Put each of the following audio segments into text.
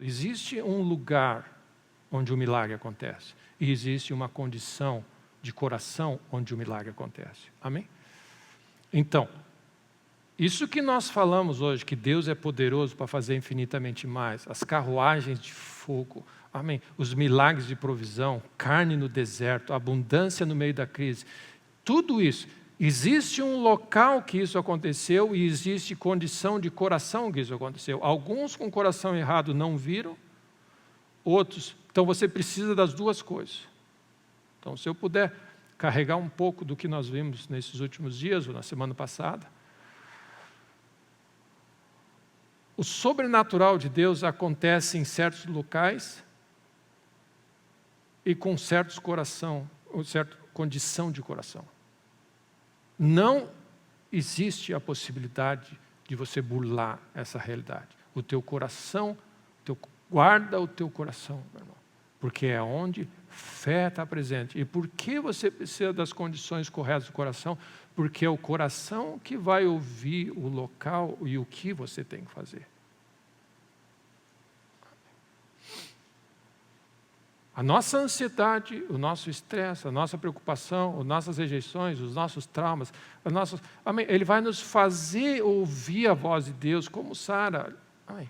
Existe um lugar onde o milagre acontece. E existe uma condição de coração onde o milagre acontece. Amém? Então, isso que nós falamos hoje, que Deus é poderoso para fazer infinitamente mais, as carruagens de fogo, amém? Os milagres de provisão, carne no deserto, abundância no meio da crise, tudo isso, existe um local que isso aconteceu e existe condição de coração que isso aconteceu. Alguns com o coração errado não viram, outros. Então você precisa das duas coisas. Então, se eu puder carregar um pouco do que nós vimos nesses últimos dias, ou na semana passada, o sobrenatural de Deus acontece em certos locais e com certos coração, ou certa condição de coração. Não existe a possibilidade de você burlar essa realidade. O teu coração, guarda o teu coração, meu irmão, porque é onde fé está presente. E por que você precisa das condições corretas do coração? Porque é o coração que vai ouvir o local e o que você tem que fazer. A nossa ansiedade, o nosso estresse, a nossa preocupação, as nossas rejeições, os nossos traumas, amém, ele vai nos fazer ouvir a voz de Deus, como Sara. Amém.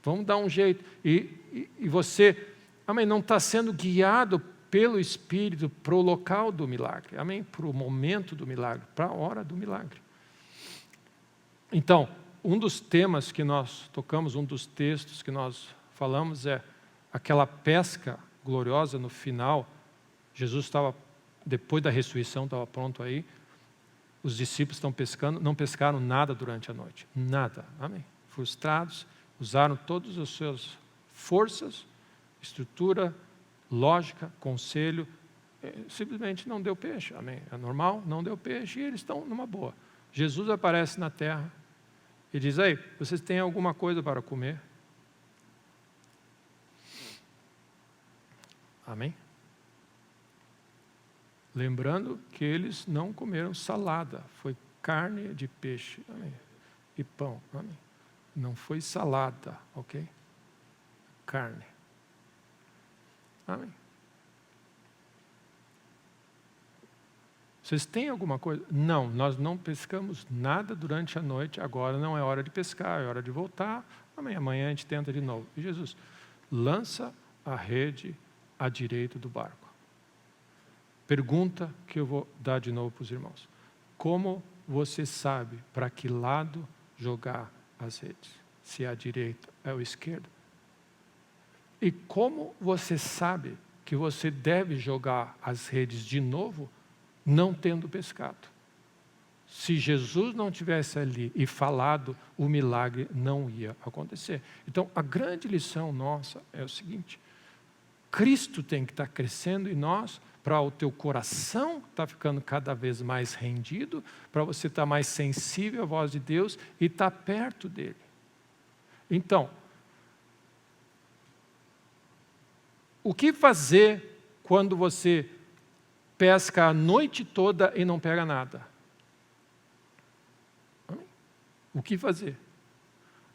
Vamos dar um jeito. E você, amém, não está sendo guiado pelo Espírito para o local do milagre, amém, para o momento do milagre, para a hora do milagre. Então, um dos temas que nós tocamos, um dos textos que nós falamos é aquela pesca gloriosa no final. Jesus estava, depois da ressurreição, estava pronto aí. Os discípulos estão pescando, não pescaram nada durante a noite. Nada, amém. Frustrados, usaram todas as suas forças, estrutura, lógica, conselho, simplesmente não deu peixe, amém. É normal, não deu peixe e eles estão numa boa. Jesus aparece na terra e diz: aí, vocês têm alguma coisa para comer? Amém? Lembrando que eles não comeram salada, foi carne de peixe, amém, e pão, amém. Não foi salada, ok? Carne. Amém. Vocês têm alguma coisa? Não, nós não pescamos nada durante a noite, agora não é hora de pescar, é hora de voltar, amém, amanhã a gente tenta de novo. E Jesus lança a rede à direita do barco. Pergunta que eu vou dar de novo para os irmãos. Como você sabe para que lado jogar as redes? Se é a direita ou a esquerda? E como você sabe que você deve jogar as redes de novo, não tendo pescado? Se Jesus não tivesse ali e falado, o milagre não ia acontecer. Então, a grande lição nossa é o seguinte: Cristo tem que estar crescendo em nós, para o teu coração estar ficando cada vez mais rendido, para você estar mais sensível à voz de Deus e estar perto dele. Então, o que fazer quando você pesca a noite toda e não pega nada? O que fazer?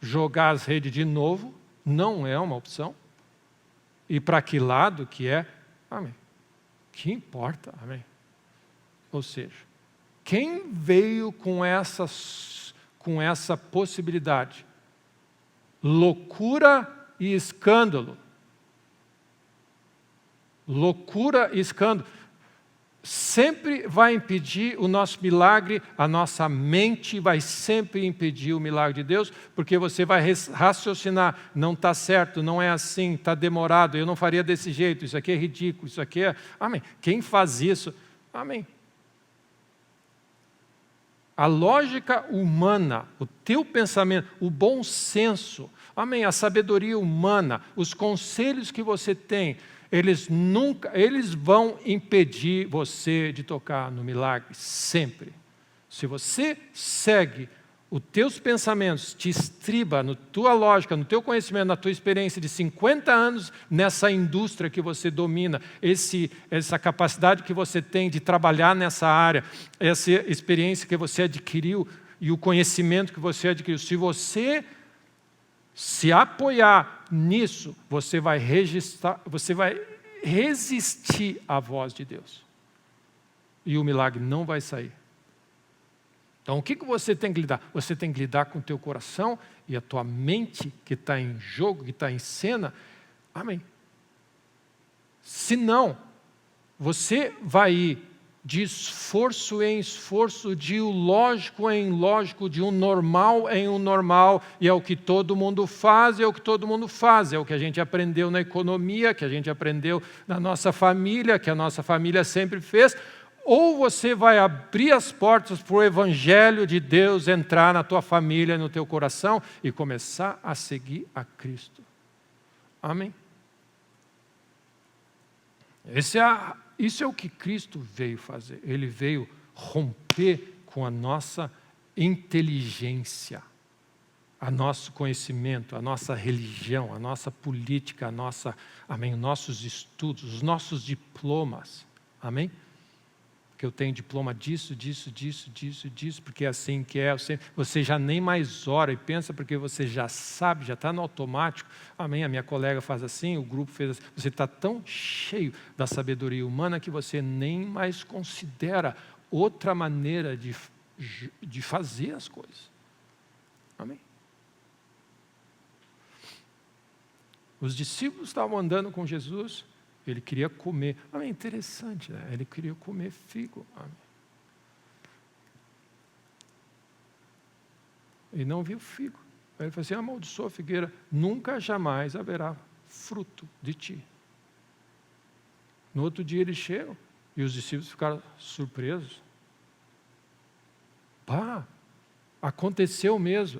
Jogar as redes de novo não é uma opção. E para que lado que é? Amém. Que importa? Amém. Ou seja, quem veio com essa possibilidade? Loucura e escândalo. Loucura e escândalo. Sempre vai impedir o nosso milagre, a nossa mente vai sempre impedir o milagre de Deus, porque você vai raciocinar: não está certo, não é assim, está demorado, eu não faria desse jeito, isso aqui é ridículo, isso aqui é... Amém. Quem faz isso? Amém. A lógica humana, o teu pensamento, o bom senso, amém, a sabedoria humana, os conselhos que você tem, eles vão impedir você de tocar no milagre, sempre. Se você segue os teus pensamentos, te estriba na tua lógica, no teu conhecimento, na tua experiência de 50 anos nessa indústria que você domina, essa capacidade que você tem de trabalhar nessa área, essa experiência que você adquiriu e o conhecimento que você adquiriu, se você se apoiar nisso, você vai resistir à voz de Deus. E o milagre não vai sair. Então, o que você tem que lidar? Você tem que lidar com o teu coração e a tua mente que está em jogo, que está em cena. Amém. Senão, você vai ir de esforço em esforço, de um lógico em lógico, de um normal em um normal, e é o que todo mundo faz, é o que todo mundo faz, é o que a gente aprendeu na economia, que a gente aprendeu na nossa família, que a nossa família sempre fez. Ou você vai abrir as portas para o Evangelho de Deus entrar na tua família, no teu coração, e começar a seguir a Cristo. Amém? Isso é o que Cristo veio fazer. Ele veio romper com a nossa inteligência, o nosso conhecimento, a nossa religião, a nossa política, amém, os nossos estudos, os nossos diplomas. Amém? Que eu tenho diploma disso, porque é assim que é. Você já nem mais ora e pensa porque você já sabe, já está no automático. Amém? A minha colega faz assim, o grupo fez assim. Você está tão cheio da sabedoria humana que você nem mais considera outra maneira de fazer as coisas. Amém? Os discípulos estavam andando com Jesus. Ele queria comer. Amém, interessante, né? Ele queria comer figo. Amém. E não viu figo. Aí ele falou assim, amaldiçoa a figueira, nunca jamais haverá fruto de ti. No outro dia eles chegam e os discípulos ficaram surpresos. Aconteceu mesmo.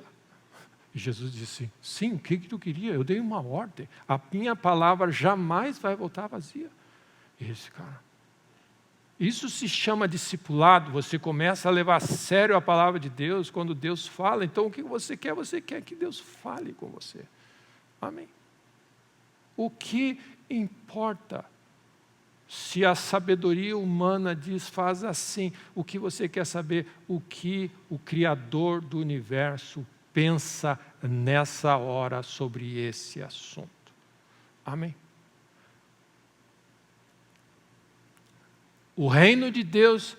E Jesus disse, sim, o que tu queria? Eu dei uma ordem. A minha palavra jamais vai voltar vazia. E eles ficaram. Isso se chama discipulado. Você começa a levar a sério a palavra de Deus quando Deus fala. Então, o que você quer? Você quer que Deus fale com você. Amém? O que importa? Se a sabedoria humana diz, faz assim. O que você quer saber? O que o Criador do universo pensa nessa hora sobre esse assunto. Amém? O reino de Deus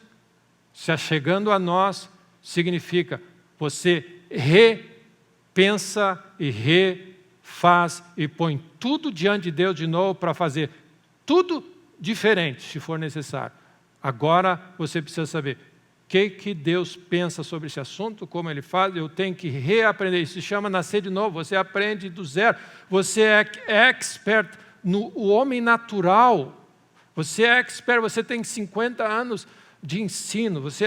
se achegando a nós significa você repensa e refaz e põe tudo diante de Deus de novo para fazer tudo diferente, se for necessário. Agora você precisa saber o que Deus pensa sobre esse assunto, como Ele faz, eu tenho que reaprender. Isso se chama nascer de novo, você aprende do zero. Você é expert no homem natural. Você é expert, você tem 50 anos de ensino, você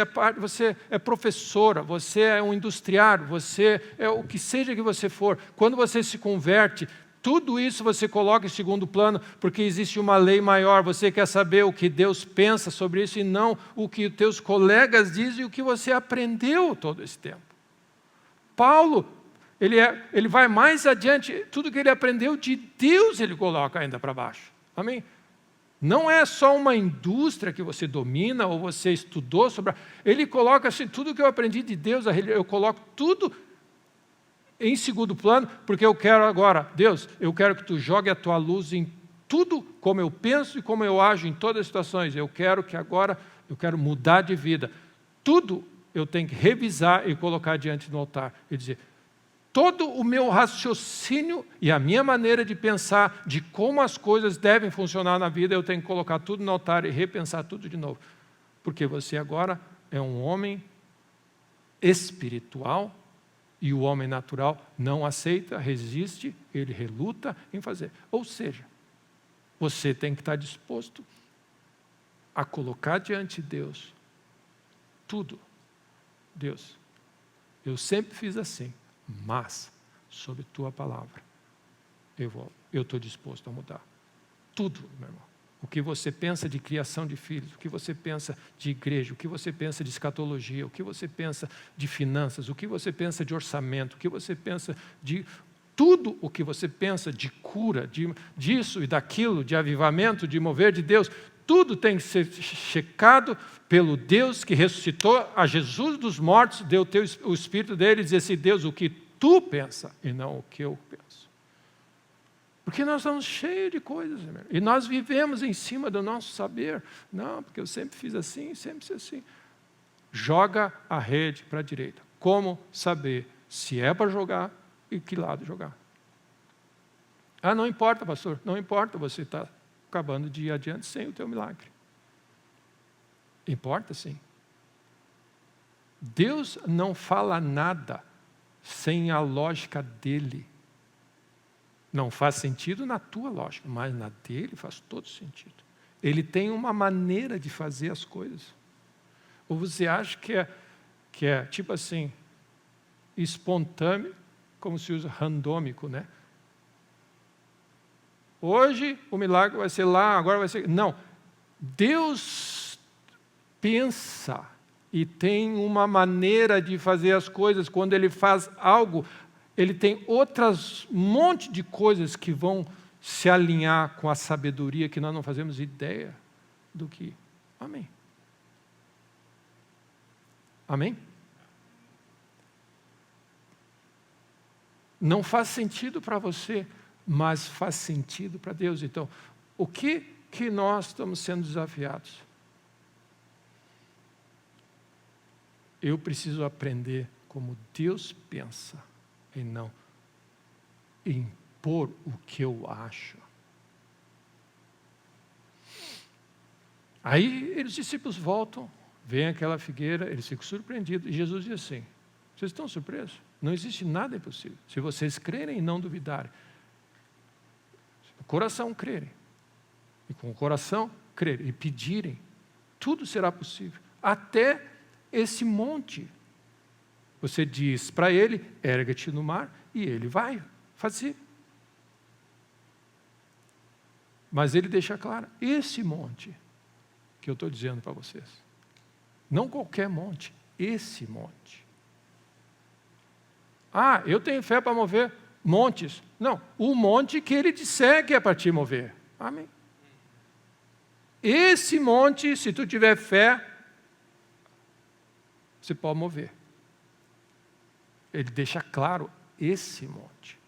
é professora, você é um industriário, você é o que seja que você for. Quando você se converte, tudo isso você coloca em segundo plano, porque existe uma lei maior. Você quer saber o que Deus pensa sobre isso e não o que os teus colegas dizem e o que você aprendeu todo esse tempo. Paulo, ele vai mais adiante, tudo que ele aprendeu de Deus ele coloca ainda para baixo. Amém? Não é só uma indústria que você domina ou você estudou sobre. Ele coloca assim, tudo que eu aprendi de Deus, eu coloco tudo em segundo plano, porque eu quero agora, Deus, eu quero que tu jogue a tua luz em tudo, como eu penso e como eu ajo em todas as situações. Eu quero mudar de vida. Tudo eu tenho que revisar e colocar diante do altar e dizer, todo o meu raciocínio e a minha maneira de pensar de como as coisas devem funcionar na vida, eu tenho que colocar tudo no altar e repensar tudo de novo. Porque você agora é um homem espiritual e o homem natural não aceita, resiste, ele reluta em fazer. Ou seja, você tem que estar disposto a colocar diante de Deus tudo. Deus, eu sempre fiz assim, mas sobre tua palavra eu estou disposto a mudar. Tudo, meu irmão. O que você pensa de criação de filhos, o que você pensa de igreja, o que você pensa de escatologia, o que você pensa de finanças, o que você pensa de orçamento, o que você pensa de tudo o que você pensa de cura, disso e daquilo, de avivamento, de mover de Deus, tudo tem que ser checado pelo Deus que ressuscitou a Jesus dos mortos, deu o Espírito dele e dizia assim, Deus, o que tu pensa e não o que eu penso. Porque nós estamos cheios de coisas, irmão. E nós vivemos em cima do nosso saber. Não, porque eu sempre fiz assim, sempre fiz assim. Joga a rede para a direita. Como saber se é para jogar e que lado jogar? Ah, não importa, pastor. Não importa, você está acabando de ir adiante sem o teu milagre. Importa sim. Deus não fala nada sem a lógica dele. Não faz sentido na tua lógica, mas na dele faz todo sentido. Ele tem uma maneira de fazer as coisas. Ou você acha que é tipo assim, espontâneo, como se usa randômico, né? Hoje o milagre vai ser lá, agora vai ser... Não, Deus pensa e tem uma maneira de fazer as coisas. Quando Ele faz algo, Ele tem outras monte de coisas que vão se alinhar com a sabedoria que nós não fazemos ideia do que. Amém. Amém? Não faz sentido para você, mas faz sentido para Deus. Então, o que nós estamos sendo desafiados? Eu preciso aprender como Deus pensa e não impor o que eu acho. Aí os discípulos voltam, veem aquela figueira, eles ficam surpreendidos. E Jesus diz assim, vocês estão surpresos? Não existe nada impossível. Se vocês crerem e não duvidarem. Se o coração crerem, e com o coração crerem, e pedirem, tudo será possível. Até esse monte. Você diz para ele, erga-te no mar, e ele vai fazer. Mas ele deixa claro, esse monte que eu estou dizendo para vocês. Não qualquer monte, esse monte. Ah, eu tenho fé para mover montes. Não, o monte que ele disser que é para te mover. Amém. Esse monte, se tu tiver fé, você pode mover. Ele deixa claro esse monte.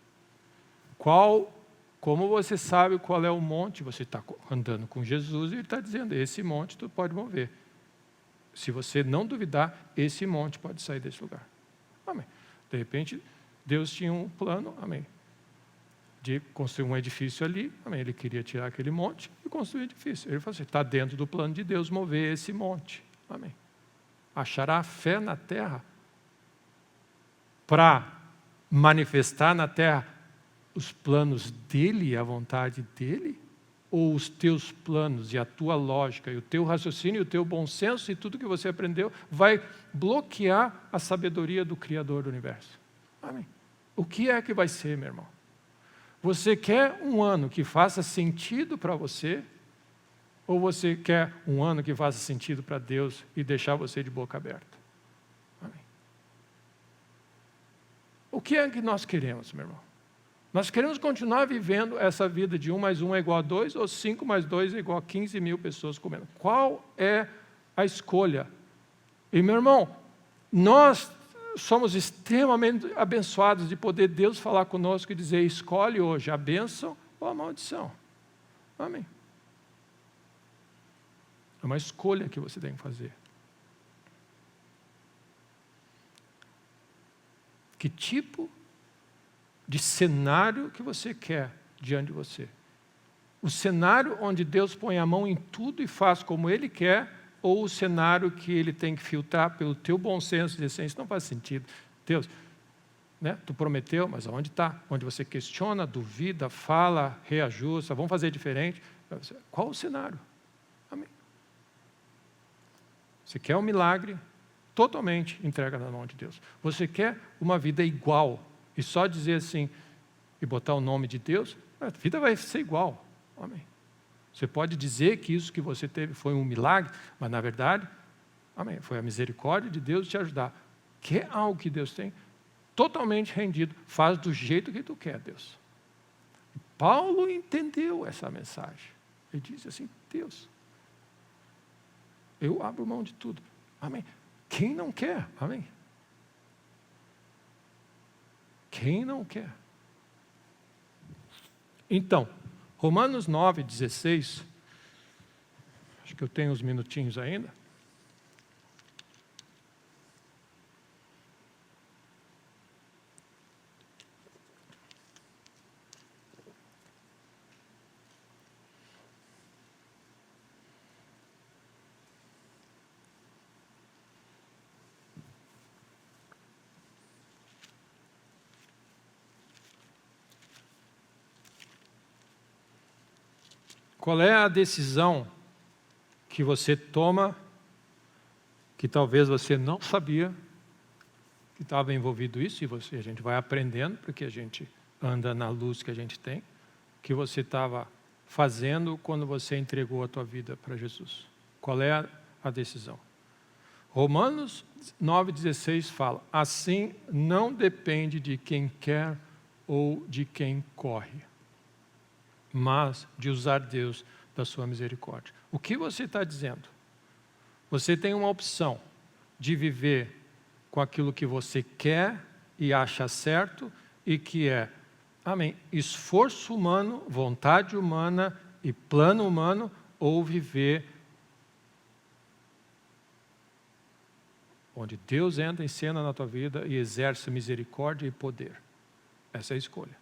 Como você sabe qual é o monte? Você está andando com Jesus e ele está dizendo, esse monte tu pode mover. Se você não duvidar, esse monte pode sair desse lugar. Amém. De repente, Deus tinha um plano, amém, de construir um edifício ali, amém. Ele queria tirar aquele monte e construir um edifício. Ele falou assim, está dentro do plano de Deus mover esse monte. Amém. Achará fé na terra para manifestar na terra os planos dele e a vontade dele? Ou os teus planos e a tua lógica, e o teu raciocínio, e o teu bom senso e tudo que você aprendeu vai bloquear a sabedoria do Criador do universo? Amém. O que é que vai ser, meu irmão? Você quer um ano que faça sentido para você? Ou você quer um ano que faça sentido para Deus e deixar você de boca aberta? Amém. O que é que nós queremos, meu irmão? Nós queremos continuar vivendo essa vida de 1 mais 1 é igual a 2 ou 5 mais 2 é igual a 15 mil pessoas comendo. Qual é a escolha? E, meu irmão, nós somos extremamente abençoados de poder Deus falar conosco e dizer, escolhe hoje a bênção ou a maldição. Amém. É uma escolha que você tem que fazer. Que tipo de cenário que você quer diante de você? O cenário onde Deus põe a mão em tudo e faz como Ele quer, ou o cenário que Ele tem que filtrar pelo teu bom senso e dizer assim, isso não faz sentido. Deus, né, tu prometeu, mas onde está? Onde você questiona, duvida, fala, reajusta, vamos fazer diferente. Qual o cenário? Amém. Você quer um milagre? Totalmente entrega na mão de Deus. Você quer uma vida igual? E só dizer assim, e botar o nome de Deus, a vida vai ser igual. Amém. Você pode dizer que isso que você teve foi um milagre, mas na verdade, amém, foi a misericórdia de Deus te ajudar. Quer algo que Deus tem? Totalmente rendido. Faz do jeito que tu quer, Deus. E Paulo entendeu essa mensagem. Ele disse assim, Deus, eu abro mão de tudo. Amém. Quem não quer? Amém. Quem não quer? Então, Romanos 9:16, acho que eu tenho uns minutinhos ainda. Qual é a decisão que você toma, que talvez você não sabia que estava envolvido isso, e a gente vai aprendendo, porque a gente anda na luz que a gente tem, que você estava fazendo quando você entregou a tua vida para Jesus? Qual é a decisão? Romanos 9:16 fala: assim não depende de quem quer ou de quem corre, mas de usar Deus da sua misericórdia. O que você está dizendo? Você tem uma opção de viver com aquilo que você quer e acha certo, e que é, amém, esforço humano, vontade humana e plano humano, ou viver onde Deus entra em cena na tua vida e exerce misericórdia e poder. Essa é a escolha.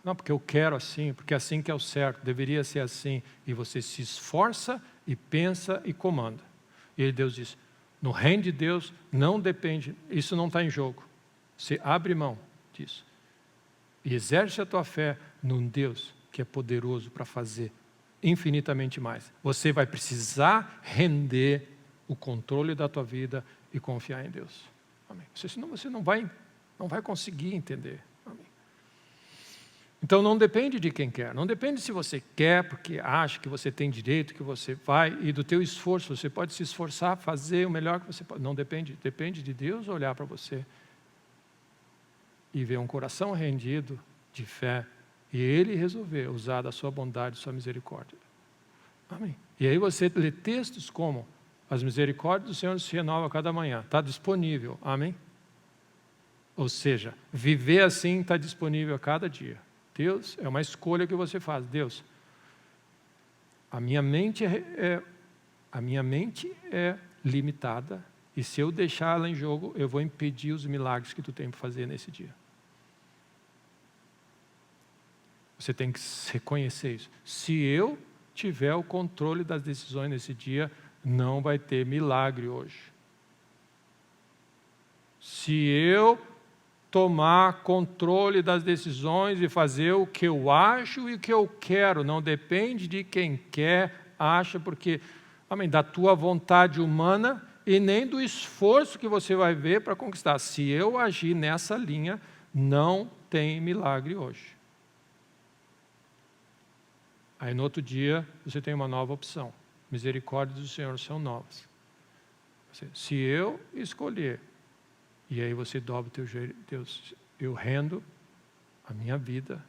Não, porque eu quero assim, porque é assim que é o certo, deveria ser assim. E você se esforça e pensa e comanda. E aí Deus diz, no reino de Deus não depende, isso não está em jogo. Você abre mão disso. E exerce a tua fé num Deus que é poderoso para fazer infinitamente mais. Você vai precisar render o controle da tua vida e confiar em Deus. Amém. Senão você não vai conseguir entender. Amém. Então não depende de quem quer, não depende se você quer porque acha que você tem direito, que você vai, e do teu esforço, você pode se esforçar, fazer o melhor que você pode. Não depende, depende de Deus olhar para você e ver um coração rendido de fé, e Ele resolver usar da sua bondade, sua misericórdia. Amém. E aí você lê textos como, as misericórdias do Senhor se renovam a cada manhã, está disponível, amém? Ou seja, viver assim está disponível a cada dia. Deus, é uma escolha que você faz. Deus, a minha mente é limitada, e se eu deixar ela em jogo, eu vou impedir os milagres que tu tem para fazer nesse dia. Você tem que reconhecer isso. Se eu tiver o controle das decisões nesse dia, não vai ter milagre hoje. Se eu tomar controle das decisões e fazer o que eu acho e o que eu quero, não depende de quem quer, acha, porque, amém, da tua vontade humana e nem do esforço que você vai ver para conquistar. Se eu agir nessa linha, não tem milagre hoje. Aí no outro dia, você tem uma nova opção. Misericórdias do Senhor são novas. Se eu escolher, e aí você dobra o teu jeito, Deus, eu rendo a minha vida,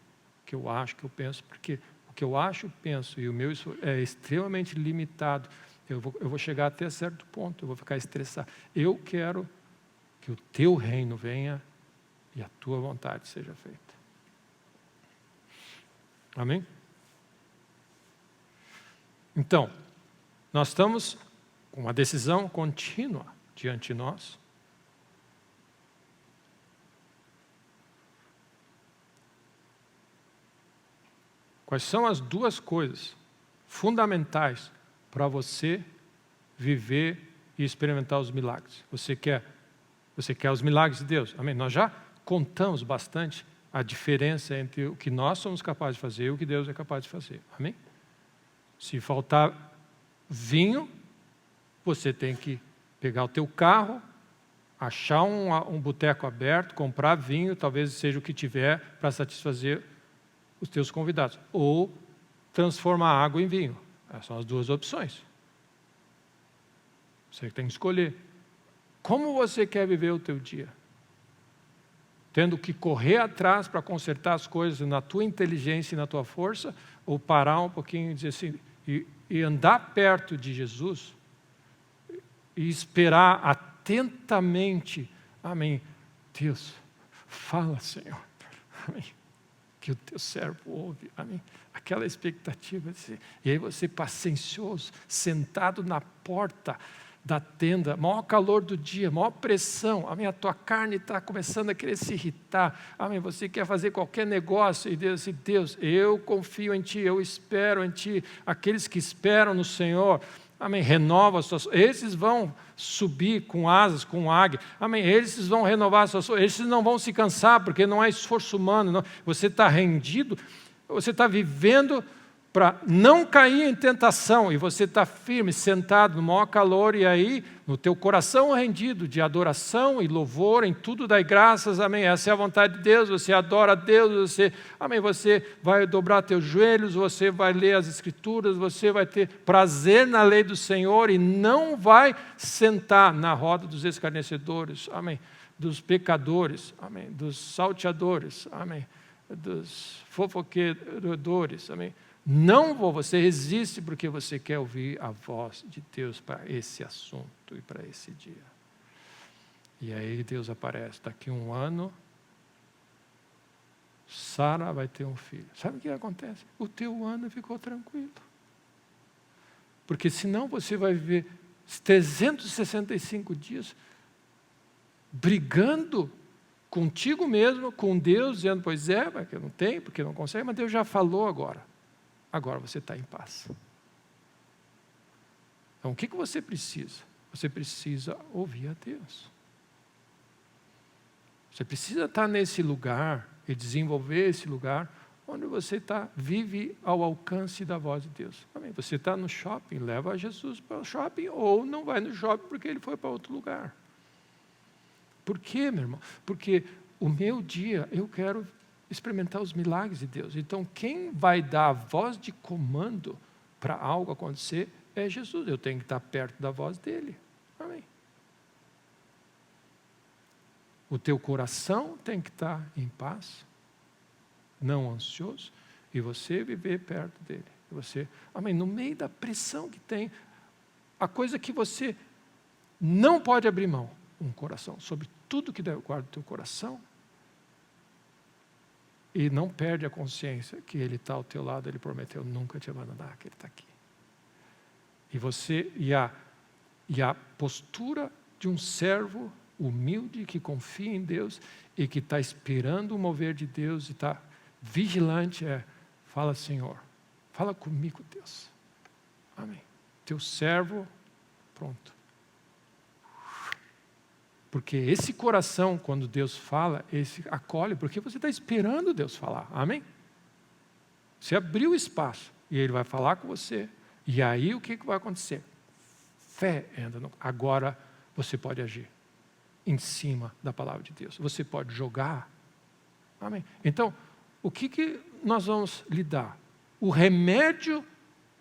que eu acho, que eu penso, porque o que eu acho, penso, e o meu é extremamente limitado. Eu vou chegar até certo ponto, eu vou ficar estressado. Eu quero que o teu reino venha e a tua vontade seja feita. Amém? Então, nós estamos com uma decisão contínua diante de nós. Quais são as duas coisas fundamentais para você viver e experimentar os milagres? Você quer os milagres de Deus? Amém? Nós já contamos bastante a diferença entre o que nós somos capazes de fazer e o que Deus é capaz de fazer. Amém? Se faltar vinho, você tem que pegar o teu carro, achar um boteco aberto, comprar vinho, talvez seja o que tiver para satisfazer os teus convidados. Ou transformar água em vinho. Essas são as duas opções. Você tem que escolher. Como você quer viver o teu dia? Tendo que correr atrás para consertar as coisas na tua inteligência e na tua força, ou parar um pouquinho e dizer assim, e andar perto de Jesus e esperar atentamente, amém, Deus, fala, Senhor, amém, que o teu servo ouve, amém, aquela expectativa, e aí você paciencioso, sentado na porta da tenda, maior calor do dia, maior pressão, amém, a tua carne está começando a querer se irritar, amém, você quer fazer qualquer negócio, e Deus diz, Deus, eu confio em Ti, eu espero em Ti, aqueles que esperam no Senhor, amém, renova as suas, esses vão subir com asas, com águia, amém, esses vão renovar as suas, esses não vão se cansar, porque não é esforço humano, não. Você está rendido, você está vivendo para não cair em tentação, e você está firme, sentado no maior calor, e aí, no teu coração rendido de adoração e louvor, em tudo dai graças, amém, essa é a vontade de Deus, você adora a Deus, amém, você vai dobrar teus joelhos, você vai ler as Escrituras, você vai ter prazer na lei do Senhor, e não vai sentar na roda dos escarnecedores, amém, dos pecadores, amém, dos salteadores, amém, dos fofoqueiros, amém. Não vou, você resiste porque você quer ouvir a voz de Deus para esse assunto e para esse dia. E aí Deus aparece, daqui 1 ano, Sara vai ter um filho. Sabe o que acontece? O teu ano ficou tranquilo. Porque senão você vai viver 365 dias brigando contigo mesmo, com Deus, dizendo, pois é, porque não tem, porque não consegue, mas Deus já falou agora. Agora você está em paz. Então, o que você precisa? Você precisa ouvir a Deus. Você precisa estar nesse lugar e desenvolver esse lugar onde você vive ao alcance da voz de Deus. Amém? Você está no shopping, leva Jesus para o shopping, ou não vai no shopping porque ele foi para outro lugar. Por quê, meu irmão? Porque o meu dia, eu quero experimentar os milagres de Deus. Então, quem vai dar a voz de comando para algo acontecer é Jesus. Eu tenho que estar perto da voz dele. Amém. O teu coração tem que estar em paz, não ansioso, e você viver perto dele. Você, amém, no meio da pressão que tem, a coisa que você não pode abrir mão, um coração, sobre tudo que deve guardar o teu coração, e não perde a consciência que Ele está ao teu lado, Ele prometeu nunca te abandonar, que Ele está aqui. E a postura de um servo humilde que confia em Deus e que está esperando o mover de Deus e está vigilante fala, Senhor, fala comigo, Deus. Amém. Teu servo, pronto. Porque esse coração, quando Deus fala, esse acolhe, porque você está esperando Deus falar. Amém? Você abriu o espaço e Ele vai falar com você. E aí o que vai acontecer? Fé entra. Agora você pode agir em cima da palavra de Deus. Você pode jogar. Amém? Então, o que nós vamos lidar? O remédio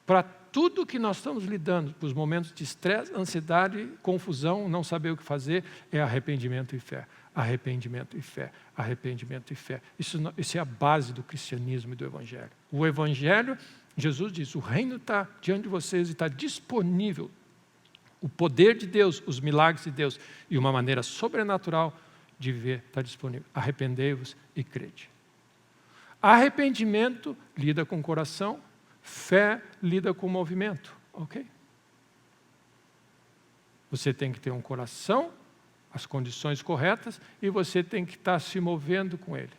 para tudo que nós estamos lidando, para os momentos de estresse, ansiedade, confusão, não saber o que fazer, é arrependimento e fé. Arrependimento e fé. Arrependimento e fé. Isso é a base do cristianismo e do Evangelho. O Evangelho, Jesus diz, o reino está diante de vocês e está disponível. O poder de Deus, os milagres de Deus e uma maneira sobrenatural de viver está disponível. Arrependei-vos e crede. Arrependimento lida com o coração, fé lida com o movimento, ok? Você tem que ter um coração, as condições corretas, e você tem que estar se movendo com ele.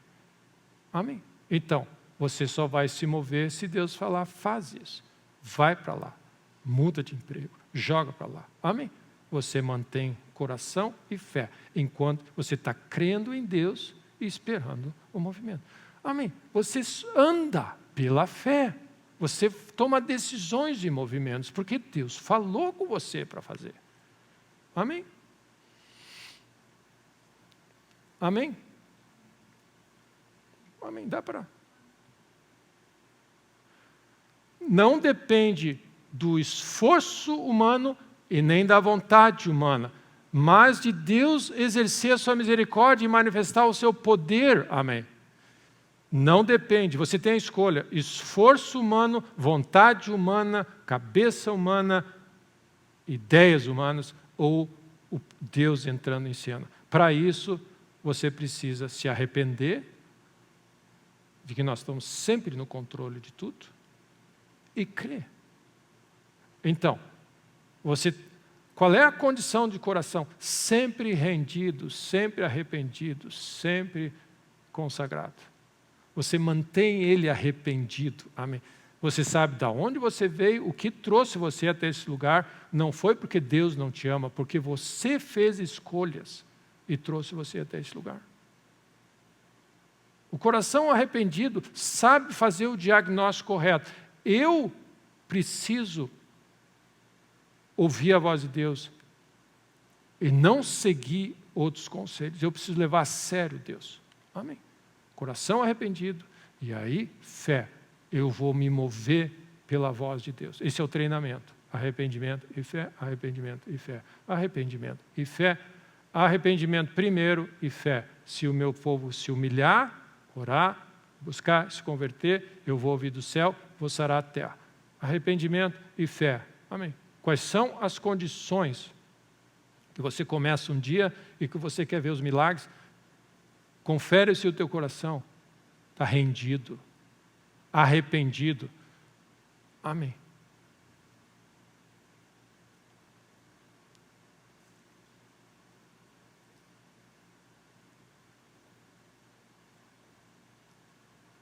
Amém? Então, você só vai se mover se Deus falar, faz isso. Vai para lá, muda de emprego, joga para lá. Amém? Você mantém coração e fé, enquanto você está crendo em Deus e esperando o movimento. Amém? Você anda pela fé. Você toma decisões de movimentos, porque Deus falou com você para fazer. Amém? Amém? Amém, dá para. Não depende do esforço humano e nem da vontade humana, mas de Deus exercer a sua misericórdia e manifestar o seu poder. Amém? Não depende, você tem a escolha, esforço humano, vontade humana, cabeça humana, ideias humanas, ou o Deus entrando em cena. Para isso, você precisa se arrepender, de que nós estamos sempre no controle de tudo e crer. Então, qual é a condição de coração? Sempre rendido, sempre arrependido, sempre consagrado. Você mantém ele arrependido. Amém. Você sabe de onde você veio, o que trouxe você até esse lugar. Não foi porque Deus não te ama, porque você fez escolhas e trouxe você até esse lugar. O coração arrependido sabe fazer o diagnóstico correto. Eu preciso ouvir a voz de Deus e não seguir outros conselhos. Eu preciso levar a sério Deus. Amém. Coração arrependido e aí fé. Eu vou me mover pela voz de Deus. Esse é o treinamento. Arrependimento e fé, arrependimento e fé, arrependimento e fé, arrependimento primeiro e fé. Se o meu povo se humilhar, orar, buscar, se converter, eu vou ouvir do céu, vou sarar a terra. Arrependimento e fé. Amém. Quais são as condições que você começa um dia e que você quer ver os milagres? Confere se o teu coração está rendido, arrependido. Amém.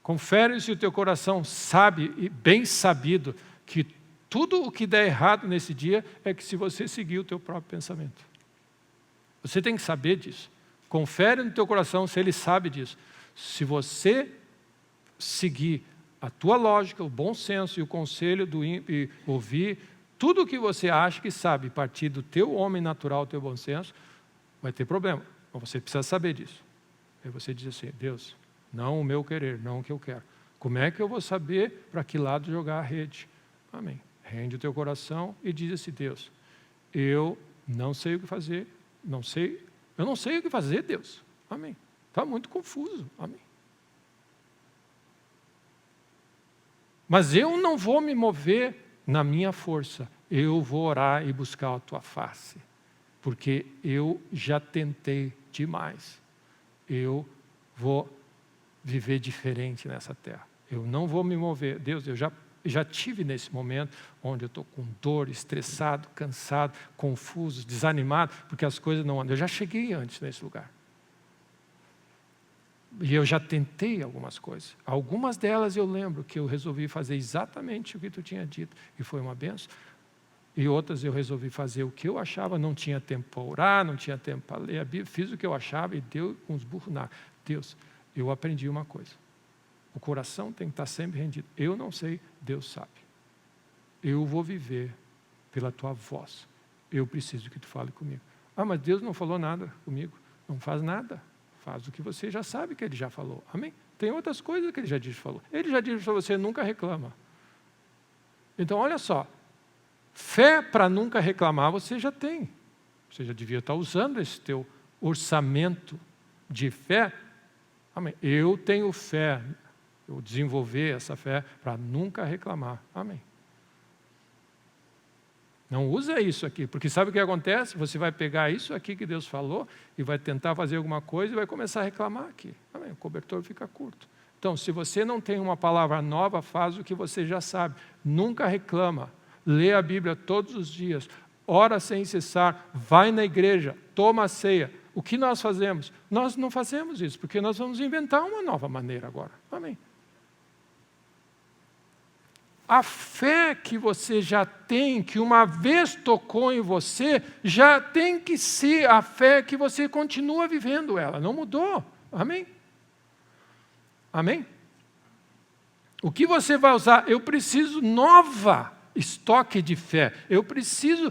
Confere se o teu coração sabe e bem sabido que tudo o que der errado nesse dia é que se você seguir o teu próprio pensamento. Você tem que saber disso. Confere no teu coração se ele sabe disso. Se você seguir a tua lógica, o bom senso e o conselho do ímpio, e ouvir tudo o que você acha que sabe, partir do teu homem natural, teu bom senso, vai ter problema. Mas você precisa saber disso. Aí você diz assim, Deus, não o meu querer, não o que eu quero. Como é que eu vou saber para que lado jogar a rede? Amém. Rende o teu coração e diz assim, Deus, eu não sei o que fazer, eu não sei o que fazer, Deus. Amém. Está muito confuso. Amém. Mas eu não vou me mover na minha força. Eu vou orar e buscar a tua face. Porque eu já tentei demais. Eu vou viver diferente nessa terra. Eu não vou me mover. Deus, eu já tive nesse momento onde eu estou com dor, estressado, cansado, confuso, desanimado, porque as coisas não andam. Eu já cheguei antes nesse lugar. E eu já tentei algumas coisas. Algumas delas eu lembro que eu resolvi fazer exatamente o que tu tinha dito. E foi uma benção. E outras eu resolvi fazer o que eu achava. Não tinha tempo para orar, não tinha tempo para ler a Bíblia. Fiz o que eu achava e deu uns burros na... Deus, eu aprendi uma coisa. O coração tem que estar sempre rendido. Eu não sei, Deus sabe. Eu vou viver pela tua voz. Eu preciso que tu fale comigo. Ah, mas Deus não falou nada comigo. Não faz nada. Faz o que você já sabe que ele já falou. Amém? Tem outras coisas que ele já disse falou. Ele já disse para você, nunca reclama. Então, olha só. Fé para nunca reclamar você já tem. Você já devia estar usando esse teu orçamento de fé. Amém? Eu tenho fé. Eu desenvolver essa fé para nunca reclamar. Amém. Não usa isso aqui, porque sabe o que acontece? Você vai pegar isso aqui que Deus falou e vai tentar fazer alguma coisa e vai começar a reclamar aqui. Amém? O cobertor fica curto. Então, se você não tem uma palavra nova, faz o que você já sabe. Nunca reclama. Lê a Bíblia todos os dias. Ora sem cessar. Vai na igreja. Toma a ceia. O que nós fazemos? Nós não fazemos isso, porque nós vamos inventar uma nova maneira agora. Amém? A fé que você já tem, que uma vez tocou em você, já tem que ser a fé que você continua vivendo ela. Não mudou. Amém? Amém? O que você vai usar? Eu preciso nova estoque de fé. Eu preciso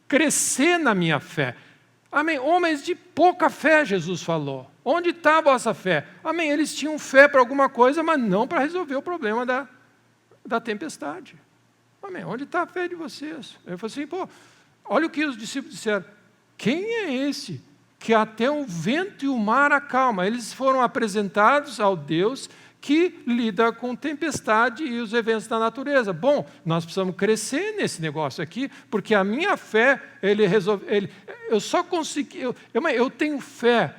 crescer na minha fé. Amém? Homens de pouca fé, Jesus falou. Onde está a vossa fé? Amém? Eles tinham fé para alguma coisa, mas não para resolver o problema da tempestade. Amém? Onde está a fé de vocês? Eu falei assim, olha o que os discípulos disseram. Quem é esse que até o vento e o mar acalma? Eles foram apresentados ao Deus que lida com tempestade e os eventos da natureza. Bom, nós precisamos crescer nesse negócio aqui, porque a minha fé, eu só consegui, eu tenho fé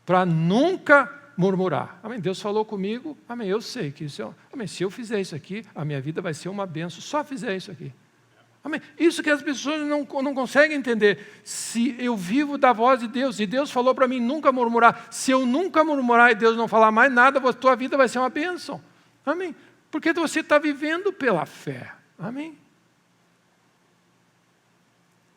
para nunca murmurar. Amém? Deus falou comigo, amém, eu sei que isso amém, se eu fizer isso aqui, a minha vida vai ser uma benção, só fizer isso aqui. Amém? Isso que as pessoas não conseguem entender. Se eu vivo da voz de Deus, e Deus falou para mim nunca murmurar, se eu nunca murmurar e Deus não falar mais nada, a tua vida vai ser uma bênção. Amém? Porque você está vivendo pela fé. Amém?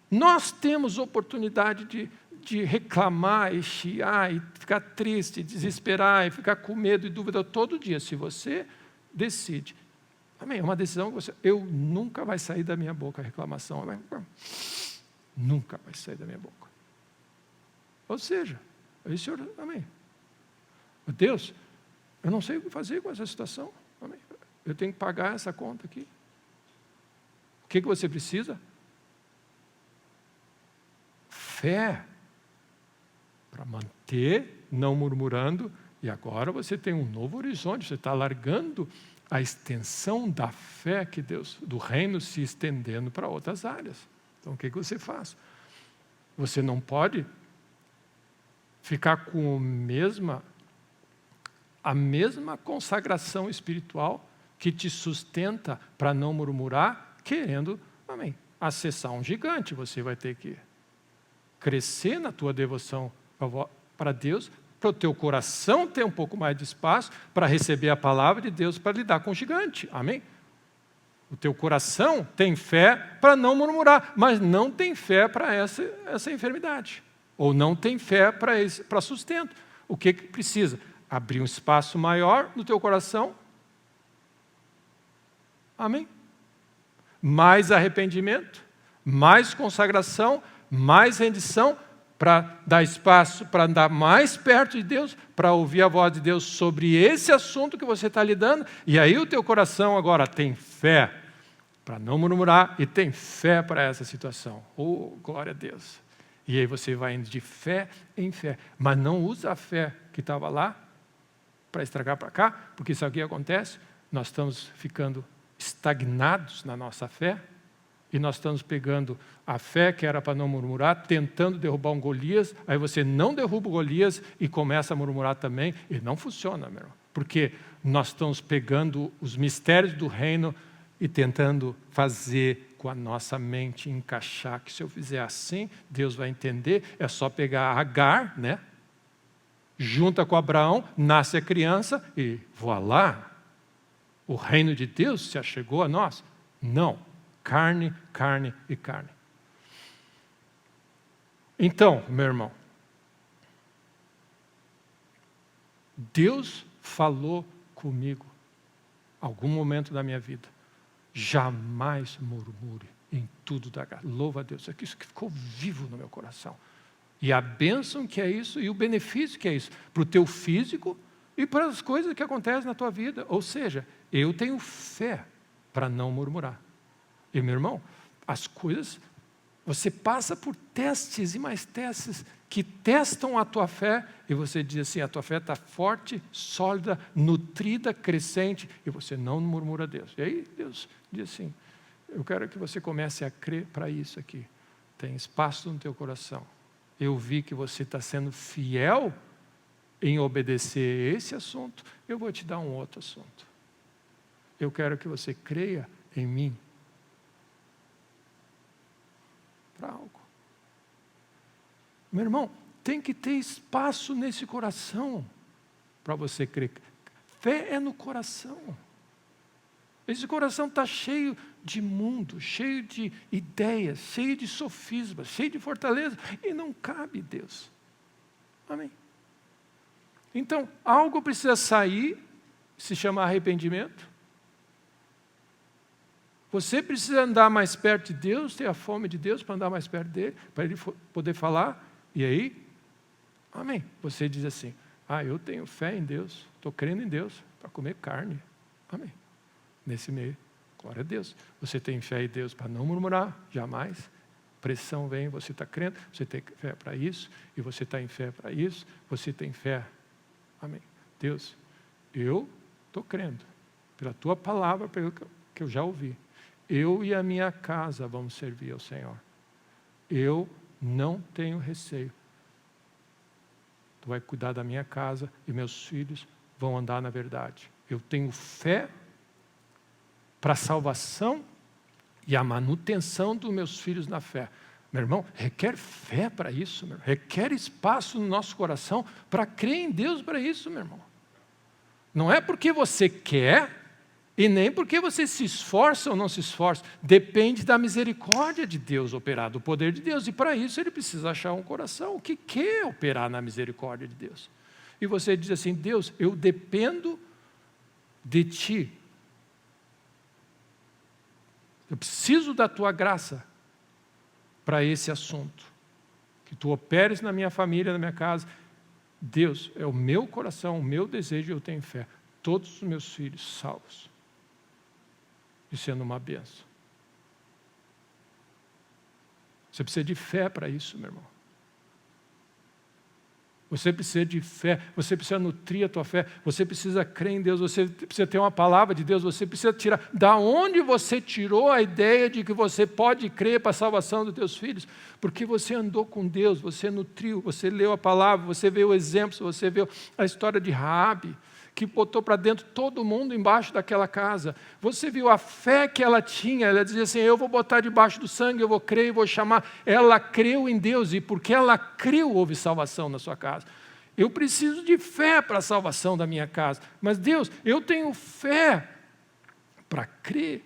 Nós temos oportunidade de reclamar, e chiar, e ficar triste, desesperar, e ficar com medo e dúvida todo dia, se você decide. Amém? É uma decisão que eu nunca vai sair da minha boca a reclamação. Amém? Nunca vai sair da minha boca. Ou seja, aí, Senhor, amém. Deus, eu não sei o que fazer com essa situação. Amém? Eu tenho que pagar essa conta aqui. O que você precisa? Fé. Para manter, não murmurando. E agora você tem um novo horizonte. Você está largando a extensão da fé que Deus, do reino se estendendo para outras áreas. Então o que você faz? Você não pode ficar com a mesma consagração espiritual que te sustenta para não murmurar, querendo, amém, acessar um gigante. Você vai ter que crescer na tua devoção para Deus, para o teu coração ter um pouco mais de espaço para receber a palavra de Deus para lidar com o gigante. Amém? O teu coração tem fé para não murmurar, mas não tem fé para essa enfermidade. Ou não tem fé para sustento. O que precisa? Abrir um espaço maior no teu coração. Amém? Mais arrependimento, mais consagração, mais rendição, para dar espaço, para andar mais perto de Deus, para ouvir a voz de Deus sobre esse assunto que você está lidando, e aí o teu coração agora tem fé para não murmurar e tem fé para essa situação. Oh, glória a Deus! E aí você vai indo de fé em fé, mas não usa a fé que estava lá para estragar para cá, porque isso aqui acontece, nós estamos ficando estagnados na nossa fé, e nós estamos pegando a fé que era para não murmurar, tentando derrubar um Golias, aí você não derruba o Golias e começa a murmurar também, e não funciona, meu irmão, porque nós estamos pegando os mistérios do reino e tentando fazer com a nossa mente, encaixar, que se eu fizer assim, Deus vai entender, é só pegar Agar, né? Junta com Abraão, nasce a criança e voilá, o reino de Deus se achegou a nós. Não. Carne, carne e carne. Então, meu irmão, Deus falou comigo algum momento da minha vida. Jamais murmure em tudo da graça. Louva a Deus. Isso que ficou vivo no meu coração. E a bênção que é isso, e o benefício que é isso, para o teu físico e para as coisas que acontecem na tua vida. Ou seja, eu tenho fé para não murmurar. E, meu irmão, as coisas, você passa por testes e mais testes que testam a tua fé, e você diz assim, a tua fé está forte, sólida, nutrida, crescente, e você não murmura a Deus. E aí Deus diz assim, eu quero que você comece a crer para isso aqui. Tem espaço no teu coração. Eu vi que você está sendo fiel em obedecer esse assunto, eu vou te dar um outro assunto. Eu quero que você creia em mim, para algo. Meu irmão, tem que ter espaço nesse coração para você crer. Fé é no coração. Esse coração está cheio de mundo, cheio de ideias, cheio de sofismas, cheio de fortaleza, e não cabe Deus. Amém? Então, algo precisa sair, se chama arrependimento. Você precisa andar mais perto de Deus, ter a fome de Deus para andar mais perto dele, para ele poder falar. E aí, amém. Você diz assim, eu tenho fé em Deus, estou crendo em Deus para comer carne. Amém. Nesse meio, glória a Deus. Você tem fé em Deus para não murmurar, jamais. Pressão vem, você está crendo, você tem fé para isso, e você está em fé para isso, você tem fé. Amém. Deus, eu estou crendo, pela tua palavra, pelo que eu já ouvi. Eu e a minha casa vamos servir ao Senhor. Eu não tenho receio. vai cuidar da minha casa e meus filhos vão andar na verdade. Eu tenho fé para a salvação e a manutenção dos meus filhos na fé. Meu irmão, requer fé para isso, meu irmão. Requer espaço no nosso coração para crer em Deus para isso, meu irmão. Não é porque você quer e nem porque você se esforça ou não se esforça. Depende da misericórdia de Deus operar, do poder de Deus. E para isso ele precisa achar um coração que quer operar na misericórdia de Deus. E você diz assim, Deus, eu dependo de Ti. Eu preciso da Tua graça para esse assunto. Que Tu operes na minha família, na minha casa. Deus, é o meu coração, o meu desejo, eu tenho fé. Todos os meus filhos salvos. E sendo uma bênção. Você precisa de fé para isso, meu irmão. Você precisa de fé, você precisa nutrir a tua fé, você precisa crer em Deus, você precisa ter uma palavra de Deus, você precisa tirar. Da onde você tirou a ideia de que você pode crer para a salvação dos teus filhos? Porque você andou com Deus, você nutriu, você leu a palavra, você viu exemplos, você viu a história de Raabe, que botou para dentro todo mundo embaixo daquela casa. Você viu a fé que ela tinha, ela dizia assim, eu vou botar debaixo do sangue, eu vou crer, eu vou chamar. Ela creu em Deus e porque ela creu, houve salvação na sua casa. Eu preciso de fé para a salvação da minha casa. Mas Deus, eu tenho fé para crer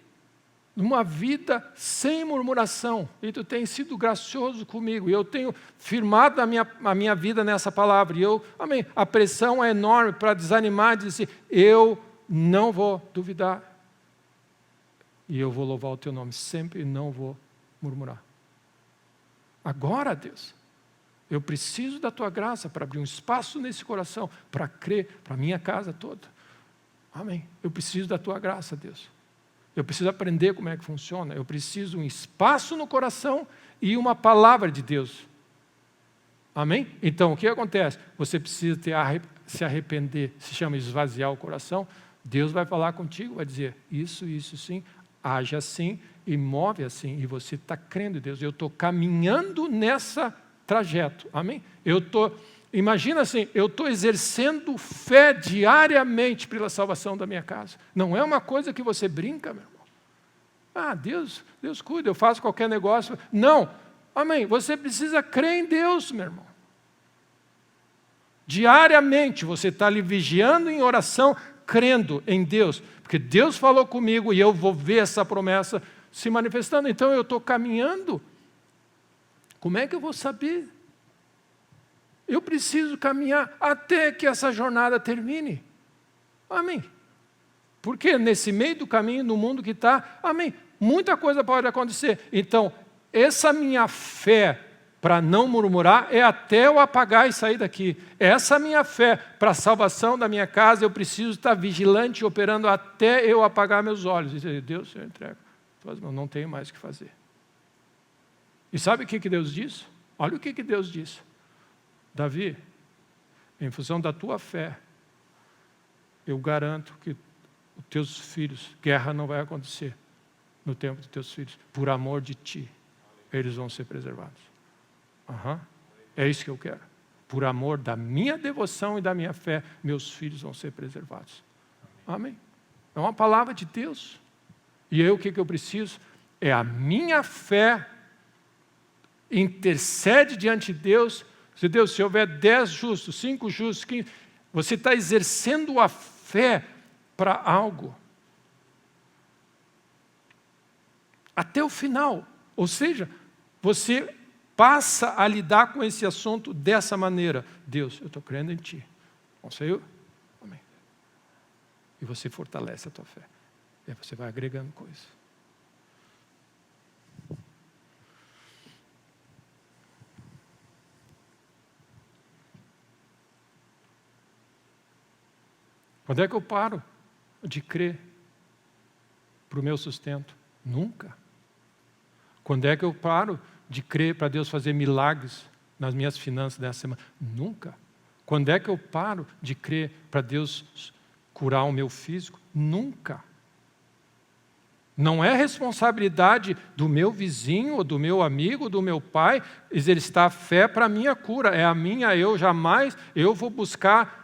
numa vida sem murmuração. E Tu tens sido gracioso comigo. E eu tenho firmado a minha vida nessa palavra. E amém, a pressão é enorme para desanimar, dizer assim, eu não vou duvidar. E eu vou louvar o Teu nome sempre e não vou murmurar. Agora, Deus, eu preciso da Tua graça para abrir um espaço nesse coração, para crer, para a minha casa toda. Amém. Eu preciso da Tua graça, Deus. Eu preciso aprender como é que funciona. Eu preciso um espaço no coração e uma palavra de Deus. Amém? Então, o que acontece? Você precisa se arrepender, se chama esvaziar o coração. Deus vai falar contigo, vai dizer, isso, sim, age assim e move assim. E você está crendo em Deus. Eu estou caminhando nessa trajeto. Amém? Imagina assim, eu estou exercendo fé diariamente pela salvação da minha casa. Não é uma coisa que você brinca, meu irmão. Ah, Deus cuida, eu faço qualquer negócio. Não, amém, você precisa crer em Deus, meu irmão. Diariamente você está ali vigiando em oração, crendo em Deus. Porque Deus falou comigo e eu vou ver essa promessa se manifestando. Então eu estou caminhando. Como é que eu vou saber? Eu preciso caminhar até que essa jornada termine. Amém. Porque nesse meio do caminho, no mundo que está, amém, muita coisa pode acontecer. Então, essa minha fé para não murmurar é até eu apagar e sair daqui. Essa minha fé para a salvação da minha casa, eu preciso estar vigilante e operando até eu apagar meus olhos. E dizer, Deus, eu entrego. Não tenho mais o que fazer. E sabe o que Deus diz? Olha o que Deus diz. Davi, em função da tua fé, eu garanto que os teus filhos, guerra não vai acontecer no tempo dos teus filhos. Por amor de Ti, eles vão ser preservados. É isso que eu quero. Por amor da minha devoção e da minha fé, meus filhos vão ser preservados. Amém? É uma palavra de Deus. E eu, o que eu preciso? É a minha fé intercede diante de Deus. Se Deus, se houver 10 justos, 5 justos, 15, você está exercendo a fé para algo. Até o final. Ou seja, você passa a lidar com esse assunto dessa maneira. Deus, eu estou crendo em Ti. Não sei eu? Amém. E você fortalece a tua fé. E aí você vai agregando coisas. Quando é que eu paro de crer para o meu sustento? Nunca. Quando é que eu paro de crer para Deus fazer milagres nas minhas finanças dessa semana? Nunca. Quando é que eu paro de crer para Deus curar o meu físico? Nunca. Não é responsabilidade do meu vizinho, ou do meu amigo, ou do meu pai, exercitar a fé para a minha cura. É a minha, eu vou buscar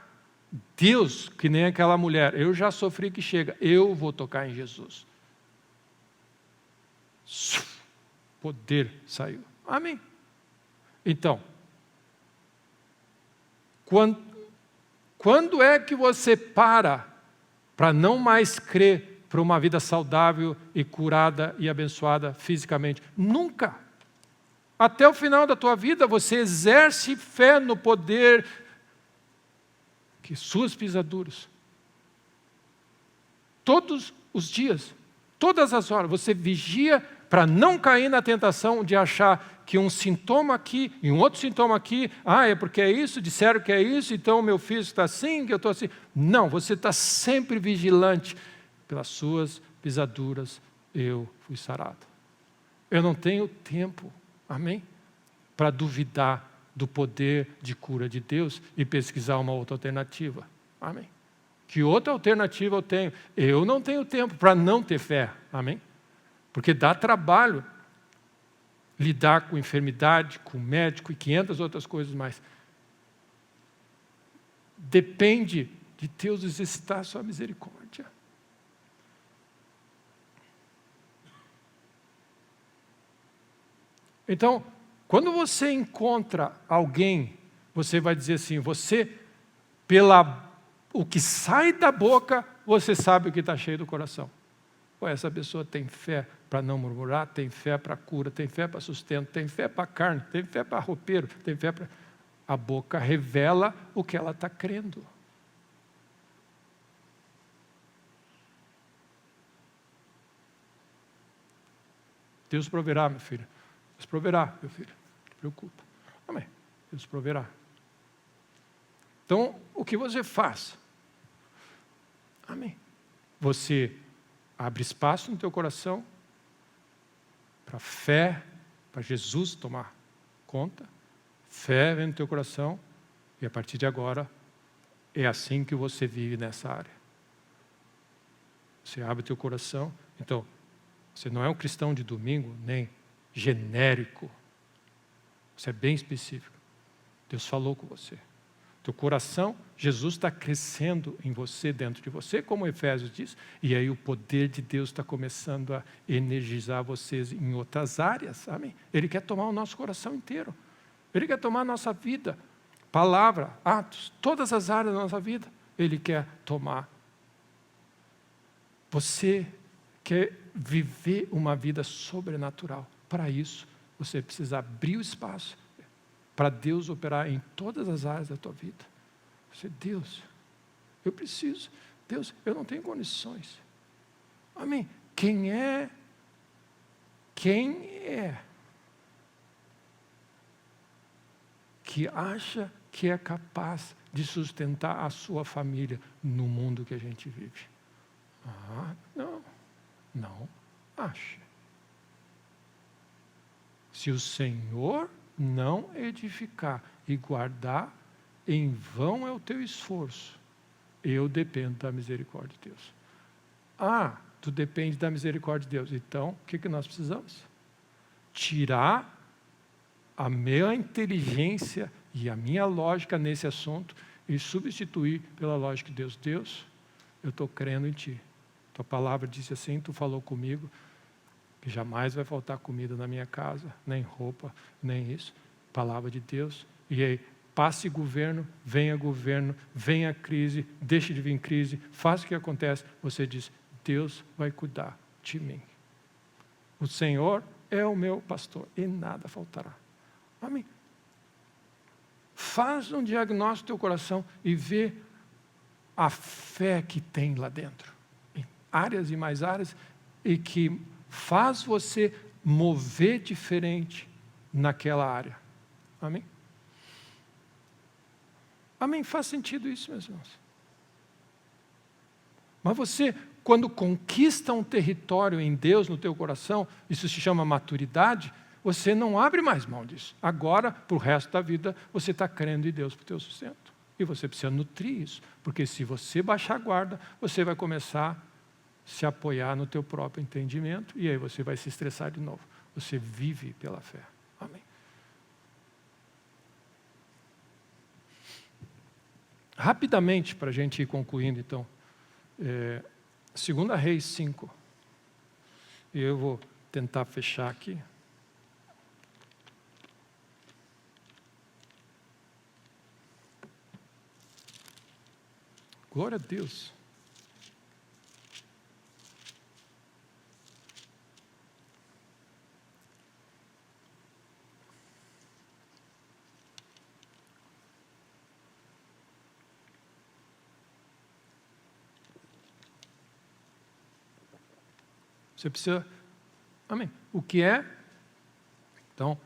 Deus, que nem aquela mulher. Eu já sofri que chega, eu vou tocar em Jesus. Poder saiu. Amém. Então, quando é que você para não mais crer para uma vida saudável e curada e abençoada fisicamente? Nunca. Até o final da tua vida você exerce fé no poder que suas pisaduras. Todos os dias, todas as horas, você vigia para não cair na tentação de achar que um sintoma aqui e um outro sintoma aqui, é porque é isso, disseram que é isso, então meu filho está assim, que eu estou assim. Não, você está sempre vigilante. Pelas suas pisaduras eu fui sarado. Eu não tenho tempo, amém? Para duvidar do poder de cura de Deus e pesquisar uma outra alternativa. Amém? Que outra alternativa eu tenho? Eu não tenho tempo para não ter fé. Amém? Porque dá trabalho lidar com enfermidade, com médico e 500 outras coisas mais. Depende de Deus exercitar a sua misericórdia. Então, quando você encontra alguém, você vai dizer assim, o que sai da boca, você sabe o que está cheio do coração. Essa pessoa tem fé para não murmurar, tem fé para cura, tem fé para sustento, tem fé para carne, tem fé para roupeiro, tem fé para... A boca revela o que ela está crendo. Deus proverá, meu filho. Deus proverá, meu filho. Não te preocupa. Amém. Deus proverá. Então, o que você faz? Amém. Você abre espaço no teu coração para fé, para Jesus tomar conta. Fé vem no teu coração e a partir de agora é assim que você vive nessa área. Você abre teu coração. Então, você não é um cristão de domingo, nem genérico. Você é bem específico. Deus falou com você. Teu coração, Jesus está crescendo em você, dentro de você, como Efésios diz, e aí o poder de Deus está começando a energizar vocês em outras áreas, amém? Ele quer tomar o nosso coração inteiro. Ele quer tomar a nossa vida, palavra, atos, todas as áreas da nossa vida, Ele quer tomar. Você quer viver uma vida sobrenatural. Para isso, você precisa abrir o espaço para Deus operar em todas as áreas da tua vida. Você, Deus, eu preciso. Deus, eu não tenho condições. Amém. Quem é que acha que é capaz de sustentar a sua família no mundo que a gente vive? Não acha. Se o Senhor não edificar e guardar, em vão é o teu esforço. Eu dependo da misericórdia de Deus. Tu depende da misericórdia de Deus. Então, o que nós precisamos? Tirar a minha inteligência e a minha lógica nesse assunto e substituir pela lógica de Deus. Deus, eu estou crendo em Ti. Tua palavra disse assim, Tu falou comigo, que jamais vai faltar comida na minha casa, nem roupa, nem isso. Palavra de Deus. E aí, passe governo, venha crise, deixe de vir crise, faça o que acontece. Você diz, Deus vai cuidar de mim. O Senhor é o meu pastor e nada faltará. Amém. Faz um diagnóstico do teu coração e vê a fé que tem lá dentro. Em áreas e mais áreas, e que faz você mover diferente naquela área. Amém? Amém? Faz sentido isso, meus irmãos? Mas você, quando conquista um território em Deus no teu coração, isso se chama maturidade, você não abre mais mão disso. Agora, para o resto da vida, você está crendo em Deus para o teu sustento. E você precisa nutrir isso, porque se você baixar a guarda, você vai começar a se apoiar no teu próprio entendimento, e aí você vai se estressar de novo. Você vive pela fé. Amém. Rapidamente, para a gente ir concluindo, então, 2 Reis 5. E eu vou tentar fechar aqui. Glória a Deus. Você precisa... Amém. O que é... Então,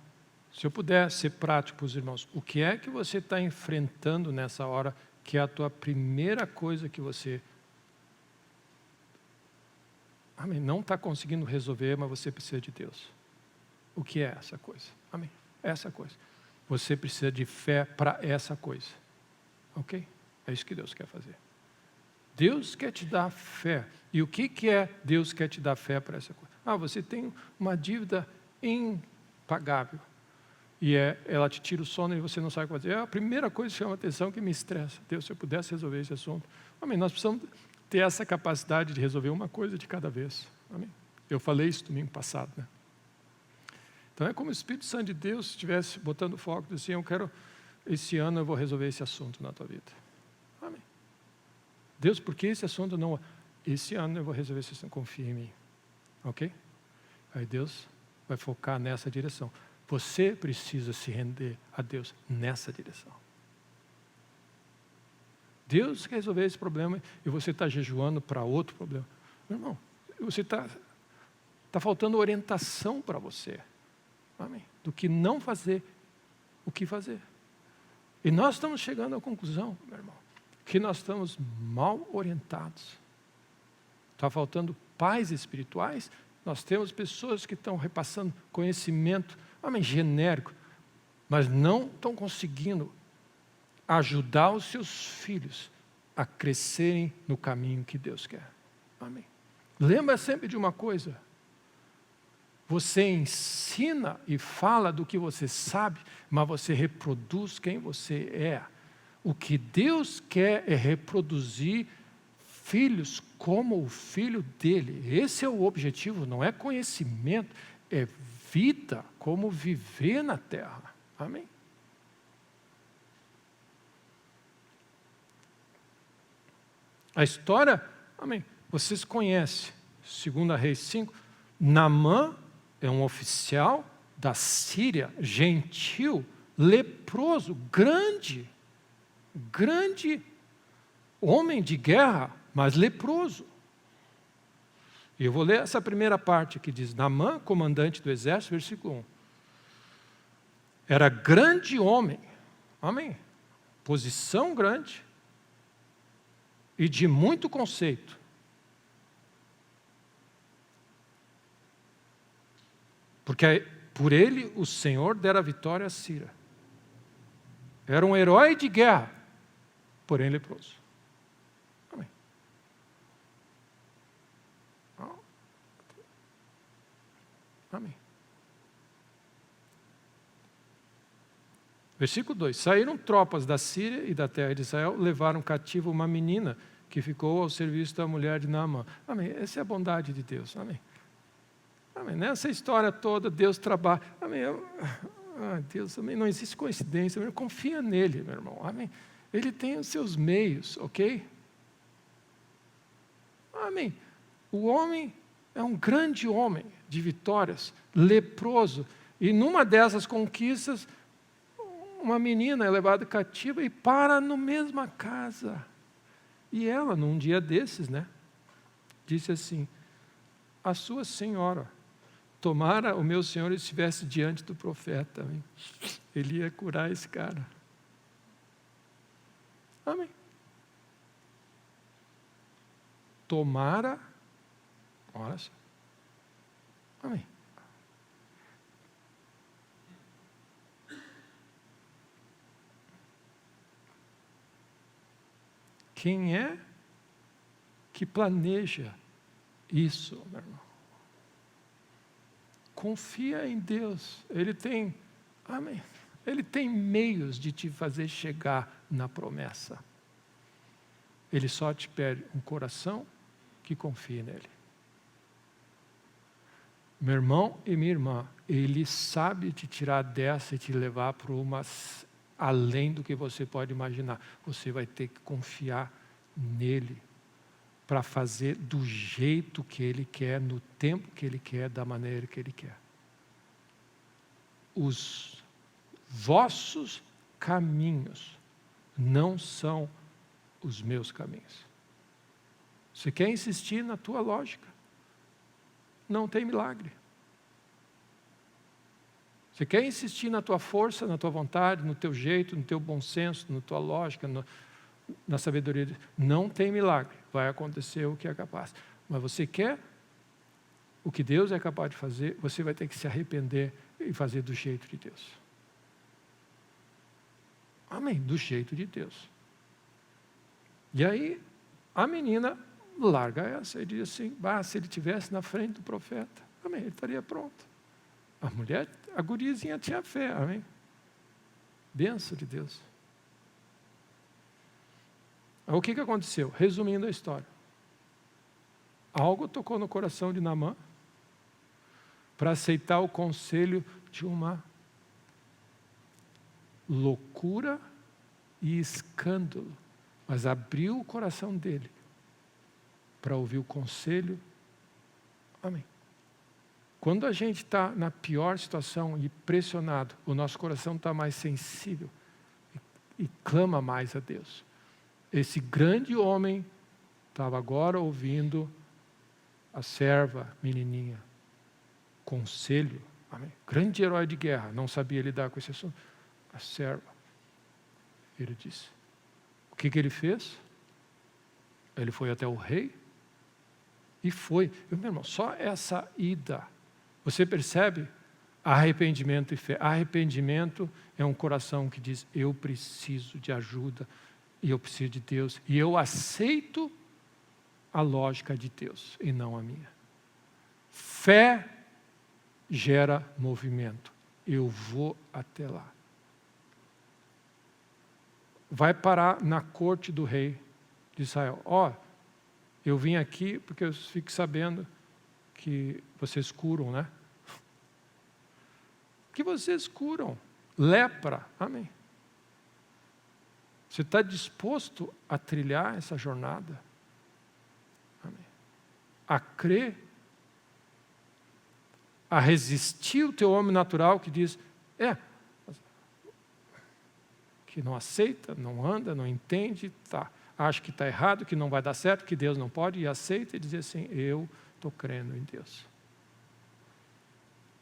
se eu puder ser prático para os irmãos, o que é que você está enfrentando nessa hora, que é a tua primeira coisa que você... Amém. Não está conseguindo resolver, mas você precisa de Deus. O que é essa coisa? Amém. Essa coisa. Você precisa de fé para essa coisa. Ok? É isso que Deus quer fazer. Deus quer te dar fé. E o que é Deus quer te dar fé para essa coisa? Você tem uma dívida impagável. E ela te tira o sono e você não sabe o que fazer. É a primeira coisa que chama a atenção, que me estressa. Deus, se eu pudesse resolver esse assunto. Amém. Nós precisamos ter essa capacidade de resolver uma coisa de cada vez. Amém. Eu falei isso domingo passado, né? Então é como o Espírito Santo de Deus estivesse botando foco, assim, esse ano eu vou resolver esse assunto na tua vida. Amém. Deus, por que esse assunto não... Esse ano eu vou resolver esse assunto, confia em mim. Ok? Aí Deus vai focar nessa direção. Você precisa se render a Deus nessa direção. Deus quer resolver esse problema e você está jejuando para outro problema. Meu irmão, você está faltando orientação para você. Amém? Do que não fazer, o que fazer. E nós estamos chegando à conclusão, meu irmão, que nós estamos mal orientados. Está faltando pais espirituais. Nós temos pessoas que estão repassando conhecimento, genérico, mas não estão conseguindo ajudar os seus filhos a crescerem no caminho que Deus quer. Amém. Lembra sempre de uma coisa. Você ensina e fala do que você sabe, mas você reproduz quem você é. O que Deus quer é reproduzir filhos como o filho dele. Esse é o objetivo, não é conhecimento, é vida, como viver na terra. Amém? A história, amém, vocês conhecem, 2 Reis 5, Naamã é um oficial da Síria, gentil, leproso, grande homem de guerra, mas leproso. E eu vou ler essa primeira parte que diz: Naamã, comandante do exército, versículo 1. Era grande homem, amém, posição grande e de muito conceito. Porque por ele o Senhor dera vitória à Síria. Era um herói de guerra, porém leproso. Amém. Amém. Versículo 2. Saíram tropas da Síria e da terra de Israel, levaram cativo uma menina que ficou ao serviço da mulher de Naamã. Amém. Essa é a bondade de Deus. Amém. Amém. Nessa história toda, Deus trabalha. Amém. Deus, amém. Não existe coincidência. Amém. Confia nele, meu irmão. Amém. Ele tem os seus meios, ok? Amém. O homem é um grande homem de vitórias, leproso. E numa dessas conquistas, uma menina é levada cativa e para na mesma casa. E ela, num dia desses, disse assim: a sua senhora, tomara o meu senhor estivesse diante do profeta. Amém? Ele ia curar esse cara. Amém. Tomara, olha só. Amém. Quem é que planeja isso, meu irmão. Confia em Deus. Ele tem, amém. Ele tem meios de te fazer chegar na promessa. Ele só te pede um coração que confie nele. Meu irmão e minha irmã, Ele sabe te tirar dessa e te levar para além do que você pode imaginar. Você vai ter que confiar nele para fazer do jeito que Ele quer, no tempo que Ele quer, da maneira que Ele quer. Os vossos caminhos não são os meus caminhos. Você quer insistir na tua lógica? Não tem milagre. Você quer insistir na tua força, na tua vontade, no teu jeito, no teu bom senso, na tua lógica, na sabedoria? Não tem milagre. Vai acontecer o que é capaz. Mas você quer o que Deus é capaz de fazer, você vai ter que se arrepender e fazer do jeito de Deus. Amém, do jeito de Deus. E aí, a menina larga essa e diz assim, se ele estivesse na frente do profeta, amém, ele estaria pronto. A mulher, a guriazinha tinha fé, amém. Bênção de Deus. O que aconteceu? Resumindo a história. Algo tocou no coração de Naamã para aceitar o conselho de uma loucura e escândalo, mas abriu o coração dele para ouvir o conselho. Amém. Quando a gente está na pior situação e pressionado, o nosso coração está mais sensível e clama mais a Deus. Esse grande homem estava agora ouvindo a serva, menininha, conselho, amém. Grande herói de guerra, não sabia lidar com esse assunto. A serva, ele disse. O que ele fez? Ele foi até o rei e foi. Meu irmão, só essa ida, você percebe? Arrependimento e fé. Arrependimento é um coração que diz, eu preciso de ajuda e eu preciso de Deus e eu aceito a lógica de Deus e não a minha. Fé gera movimento. Eu vou até lá. Vai parar na corte do rei de Israel. Eu vim aqui porque eu fico sabendo que vocês curam, né? Que vocês curam. Lepra. Amém. Você está disposto a trilhar essa jornada? Amém. A crer, a resistir o teu homem natural que diz, que não aceita, não anda, não entende, acha que está errado, que não vai dar certo, que Deus não pode, e aceita e diz assim, eu estou crendo em Deus.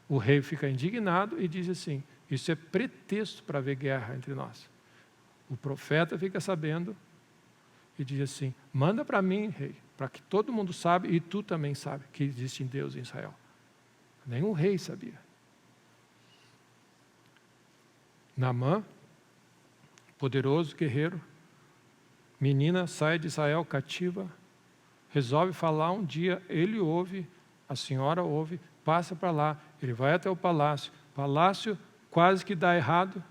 O rei fica indignado e diz assim, isso é pretexto para haver guerra entre nós. O profeta fica sabendo e diz assim, manda para mim, rei, para que todo mundo saiba, e tu também sabe, que existe Deus em Israel. Nenhum rei sabia. Naamã, poderoso guerreiro, menina sai de Israel cativa, resolve falar um dia, ele ouve, a senhora ouve, passa para lá, ele vai até o palácio quase que dá errado,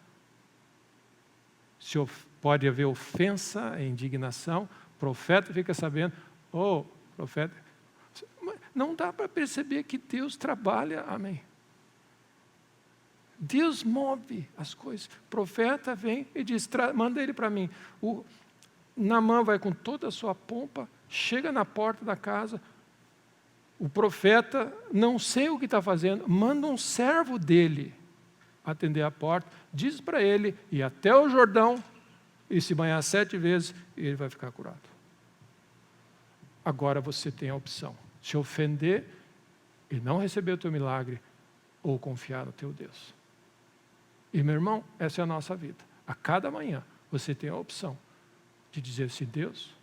pode haver ofensa, indignação, o profeta fica sabendo, profeta, não dá para perceber que Deus trabalha, amém. Deus move as coisas. O profeta vem e diz, manda ele para mim. O Naamã vai com toda a sua pompa, chega na porta da casa, o profeta, não sei o que está fazendo, manda um servo dele atender a porta, diz para ele ir até o Jordão e se banhar 7 vezes e ele vai ficar curado. Agora você tem a opção, se ofender e não receber o teu milagre ou confiar no teu Deus. E meu irmão, essa é a nossa vida. A cada manhã você tem a opção de dizer assim, Deus,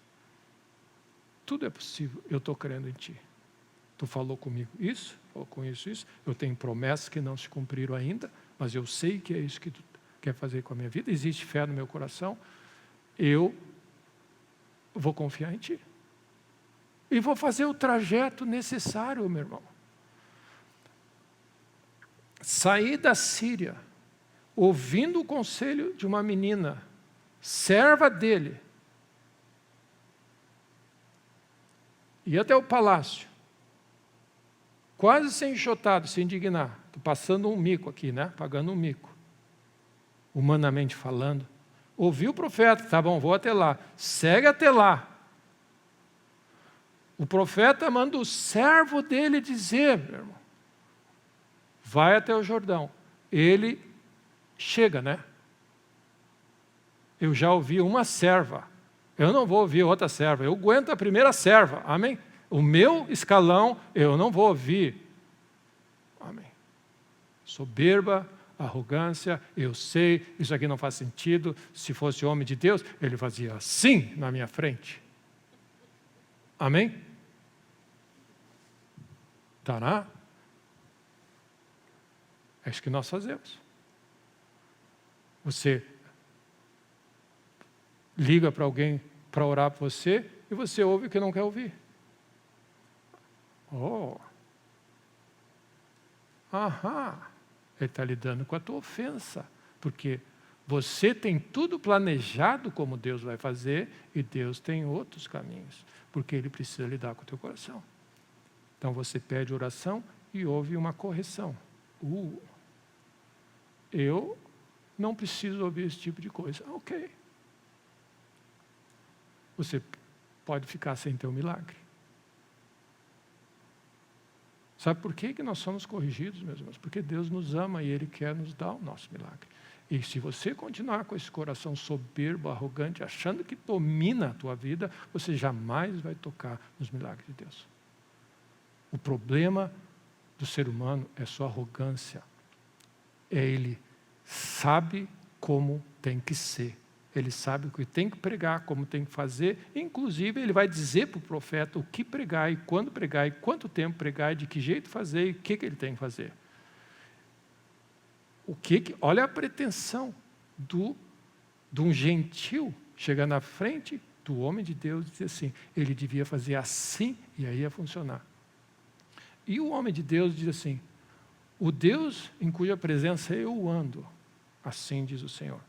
tudo é possível, eu estou crendo em Ti. Tu falou comigo isso, falou com isso, eu tenho promessas que não se cumpriram ainda, mas eu sei que é isso que Tu quer fazer com a minha vida, existe fé no meu coração, eu vou confiar em Ti. E vou fazer o trajeto necessário, meu irmão. Saí da Síria, ouvindo o conselho de uma menina, serva dele, e até o palácio, quase ser enxotado, se indignar. Estou passando um mico aqui, né? Pagando um mico. Humanamente falando. Ouvi o profeta, tá bom, vou até lá. Segue até lá. O profeta manda o servo dele dizer, meu irmão, vai até o Jordão. Ele chega, né? Eu já ouvi uma serva. Eu não vou ouvir outra serva. Eu aguento a primeira serva. Amém? O meu escalão, eu não vou ouvir. Amém. Soberba, arrogância, eu sei, isso aqui não faz sentido. Se fosse homem de Deus, ele fazia assim na minha frente. Amém? Tará? É isso que nós fazemos. Você liga para alguém para orar por você e você ouve o que não quer ouvir. Oh. Aham. Ele está lidando com a tua ofensa. Porque você tem tudo planejado como Deus vai fazer e Deus tem outros caminhos. Porque Ele precisa lidar com o teu coração. Então você pede oração e ouve uma correção. Eu não preciso ouvir esse tipo de coisa. Ok. Você pode ficar sem ter um milagre. Sabe por que nós somos corrigidos, meus irmãos? Porque Deus nos ama e Ele quer nos dar o nosso milagre. E se você continuar com esse coração soberbo, arrogante, achando que domina a tua vida, você jamais vai tocar nos milagres de Deus. O problema do ser humano é sua arrogância. Ele sabe como tem que ser. Ele sabe o que tem que pregar, como tem que fazer. Inclusive, ele vai dizer para o profeta o que pregar, e quanto tempo pregar, e de que jeito fazer, e o que ele tem que fazer. Olha a pretensão de um gentil chegar na frente do homem de Deus e dizer assim, ele devia fazer assim, e aí ia funcionar. E o homem de Deus diz assim, o Deus em cuja presença eu ando, assim diz o Senhor.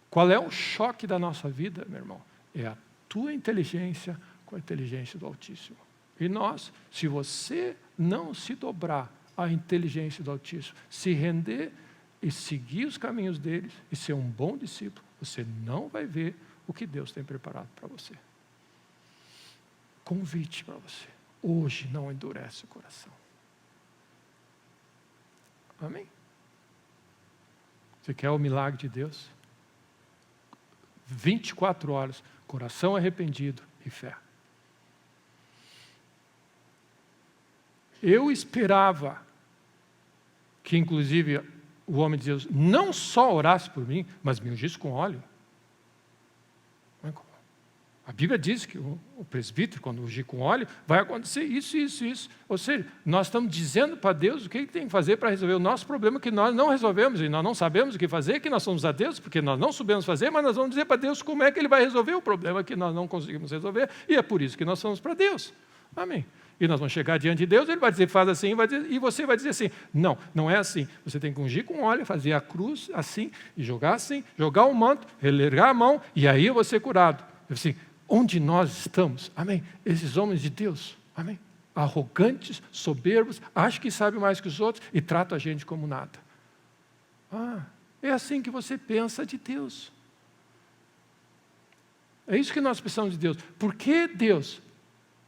Qual é o choque da nossa vida, meu irmão? É a tua inteligência com a inteligência do Altíssimo. E nós, se você não se dobrar à inteligência do Altíssimo, se render e seguir os caminhos deles e ser um bom discípulo, você não vai ver o que Deus tem preparado para você. Convite para você. Hoje não endurece o coração. Amém? Você quer o milagre de Deus? 24 horas, coração arrependido e fé. Eu esperava que, inclusive, o homem de Deus não só orasse por mim, mas me ungisse com óleo. A Bíblia diz que o presbítero, quando ungir com óleo, vai acontecer isso. Ou seja, nós estamos dizendo para Deus o que Ele tem que fazer para resolver o nosso problema que nós não resolvemos e nós não sabemos o que fazer, que nós somos ateus, porque nós não sabemos fazer, mas nós vamos dizer para Deus como é que Ele vai resolver o problema que nós não conseguimos resolver, e é por isso que nós somos para Deus. Amém. E nós vamos chegar diante de Deus, Ele vai dizer, faz assim, e você vai dizer assim, não é assim. Você tem que ungir com óleo, fazer a cruz assim, e jogar o manto, relegar a mão, e aí eu vou ser curado. Assim, onde nós estamos, amém? Esses homens de Deus, amém? Arrogantes, soberbos, acham que sabem mais que os outros e tratam a gente como nada. É assim que você pensa de Deus. É isso que nós pensamos de Deus. Por que Deus?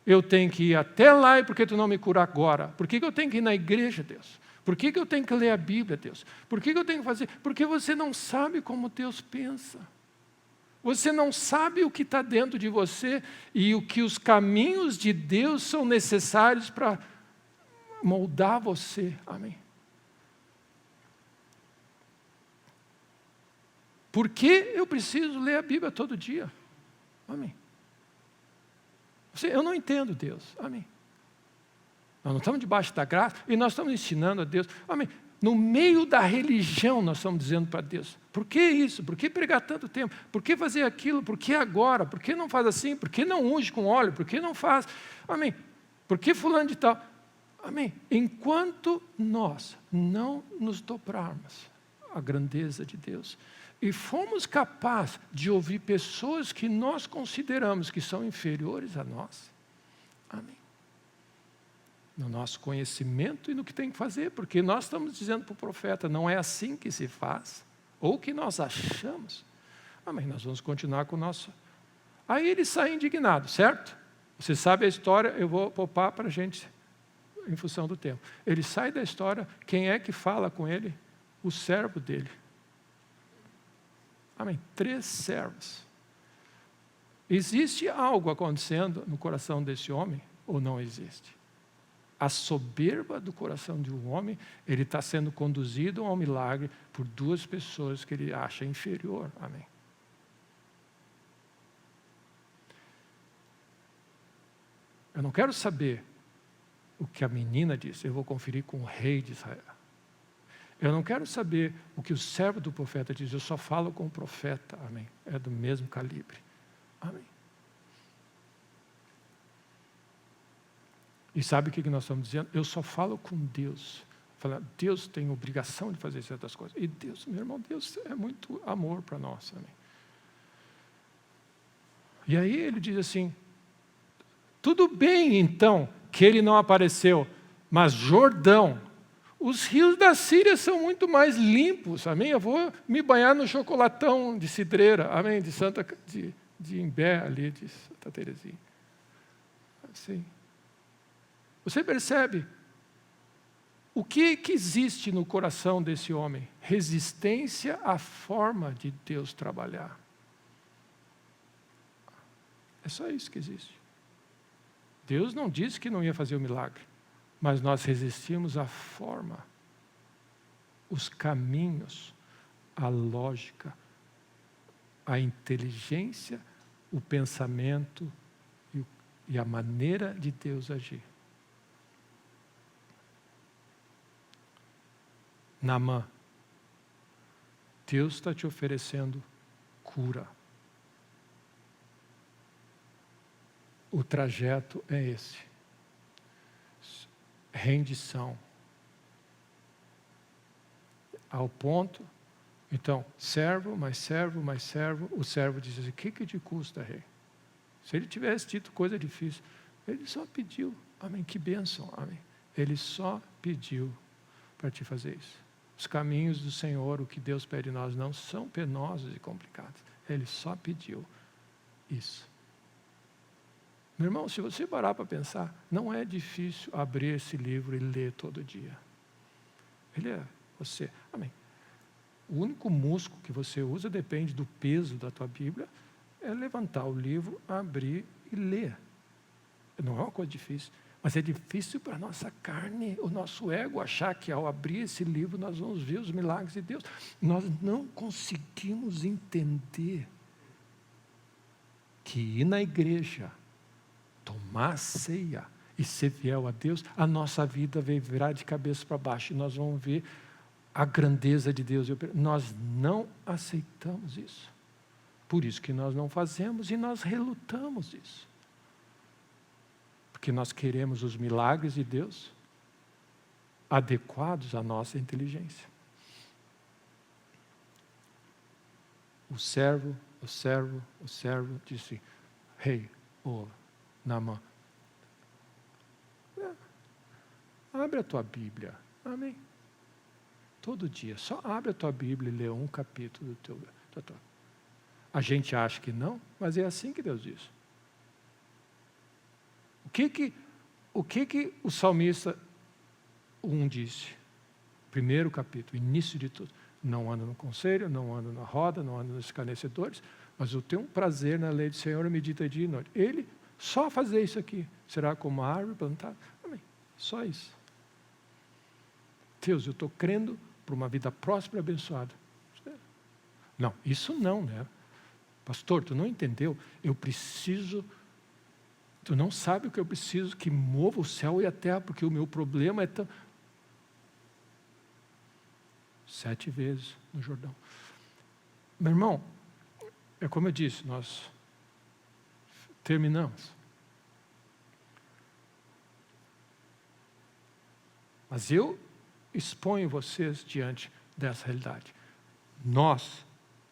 Eu tenho que ir até lá e por que tu não me cura agora? Por que eu tenho que ir na igreja, Deus? Por que eu tenho que ler a Bíblia, Deus? Por que eu tenho que fazer? Porque você não sabe como Deus pensa. Você não sabe o que está dentro de você e o que os caminhos de Deus são necessários para moldar você. Amém. Por que eu preciso ler a Bíblia todo dia? Amém. Eu não entendo Deus. Amém. Nós não estamos debaixo da graça e nós estamos ensinando a Deus. Amém. No meio da religião, nós estamos dizendo para Deus: por que isso? Por que pregar tanto tempo? Por que fazer aquilo? Por que agora? Por que não faz assim? Por que não unge com óleo? Por que não faz? Amém. Por que fulano de tal? Amém. Enquanto nós não nos dobrarmos à grandeza de Deus e fomos capazes de ouvir pessoas que nós consideramos que são inferiores a nós, amém, no nosso conhecimento e no que tem que fazer, porque nós estamos dizendo para o profeta: não é assim que se faz, ou que nós achamos, amém, nós vamos continuar com o nosso... Aí ele sai indignado, certo? Você sabe a história, eu vou poupar para a gente, em função do tempo. Ele sai da história, quem é que fala com ele? O servo dele. Amém. 3 servos. Existe algo acontecendo no coração desse homem ou não existe? A soberba do coração de um homem, ele está sendo conduzido ao milagre por 2 pessoas que ele acha inferior. Amém. Eu não quero saber o que a menina disse, eu vou conferir com o rei de Israel. Eu não quero saber o que o servo do profeta diz, eu só falo com o profeta, amém. É do mesmo calibre, amém. E sabe o que nós estamos dizendo? Eu só falo com Deus. Deus tem obrigação de fazer certas coisas. E Deus, meu irmão, Deus é muito amor para nós, amém. E aí ele diz assim: tudo bem então que ele não apareceu, mas Jordão, os rios da Síria são muito mais limpos, amém? Eu vou me banhar no chocolatão de cidreira, amém? De Imbé, ali de Santa Terezinha. Assim. Você percebe o que existe no coração desse homem? Resistência à forma de Deus trabalhar. É só isso que existe. Deus não disse que não ia fazer o milagre, mas nós resistimos à forma, os caminhos, a lógica, a inteligência, o pensamento e a maneira de Deus agir. Naamã, Deus está te oferecendo cura. O trajeto é esse. Rendição. Ao ponto, então, servo, mais servo, mais servo, o servo diz assim: o que te custa, rei? Se ele tivesse dito coisa difícil, ele só pediu, amém, que bênção, amém. Ele só pediu para te fazer isso. Os caminhos do Senhor, o que Deus pede de nós, não são penosos e complicados. Ele só pediu isso. Meu irmão, se você parar para pensar, não é difícil abrir esse livro e ler todo dia. Ele é você. Amém. O único músculo que você usa, depende do peso da tua Bíblia, é levantar o livro, abrir e ler. Não é uma coisa difícil, mas é difícil para a nossa carne, o nosso ego, achar que ao abrir esse livro nós vamos ver os milagres de Deus. Nós não conseguimos entender que ir na igreja, tomar ceia e ser fiel a Deus, a nossa vida vai virar de cabeça para baixo e nós vamos ver a grandeza de Deus. Nós não aceitamos isso. Por isso que nós não fazemos e nós relutamos isso. Porque nós queremos os milagres de Deus adequados à nossa inteligência. O servo disse: rei, Naamã, abre a tua Bíblia, amém? Todo dia, só abre a tua Bíblia e lê um capítulo do teu. A gente acha que não, mas é assim que Deus diz. O que o salmista 1 disse? Primeiro capítulo, início de tudo. Não anda no conselho, não anda na roda, não anda nos escarnecedores, mas eu tenho um prazer na lei do Senhor, medita dia e noite. Ele só fazer isso aqui será como uma árvore plantada. Amém. Só isso. Deus, eu estou crendo para uma vida próspera e abençoada. Não, isso não, né? Pastor, tu não entendeu? Eu preciso... Tu não sabe o que eu preciso, que mova o céu e a terra, porque o meu problema é tão... 7 vezes no Jordão. Meu irmão, é como eu disse, nós terminamos. Mas eu exponho vocês diante dessa realidade. Nós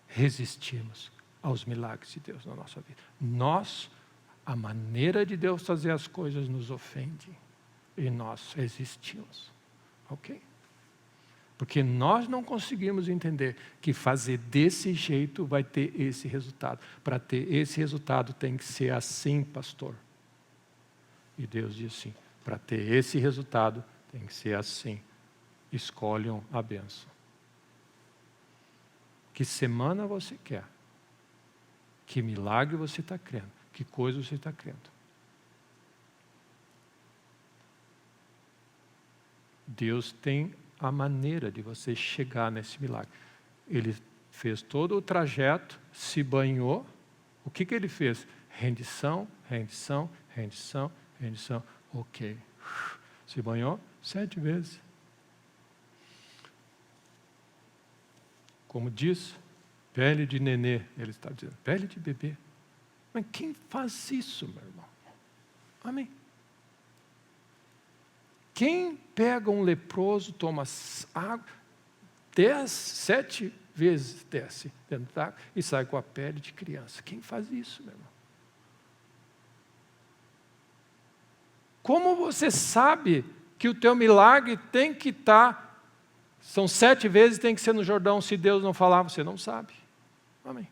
resistimos aos milagres de Deus na nossa vida. A maneira de Deus fazer as coisas nos ofende. E nós resistimos. Ok? Porque nós não conseguimos entender que fazer desse jeito vai ter esse resultado. Para ter esse resultado tem que ser assim, pastor. E Deus diz assim, para ter esse resultado tem que ser assim. Escolham a bênção. Que semana você quer? Que milagre você está crendo? Que coisa você está crendo? Deus tem a maneira de você chegar nesse milagre. Ele fez todo o trajeto, se banhou. O que ele fez? Rendição, rendição, rendição, rendição. Ok. Se banhou 7 vezes. Como diz, pele de nenê, ele está dizendo, pele de bebê. Mas quem faz isso, meu irmão? Amém. Quem pega um leproso, toma água, 7 vezes desce dentro da água e sai com a pele de criança. Quem faz isso, meu irmão? Como você sabe que o teu milagre tem que estar, são 7 vezes, tem que ser no Jordão, se Deus não falar, você não sabe. Amém.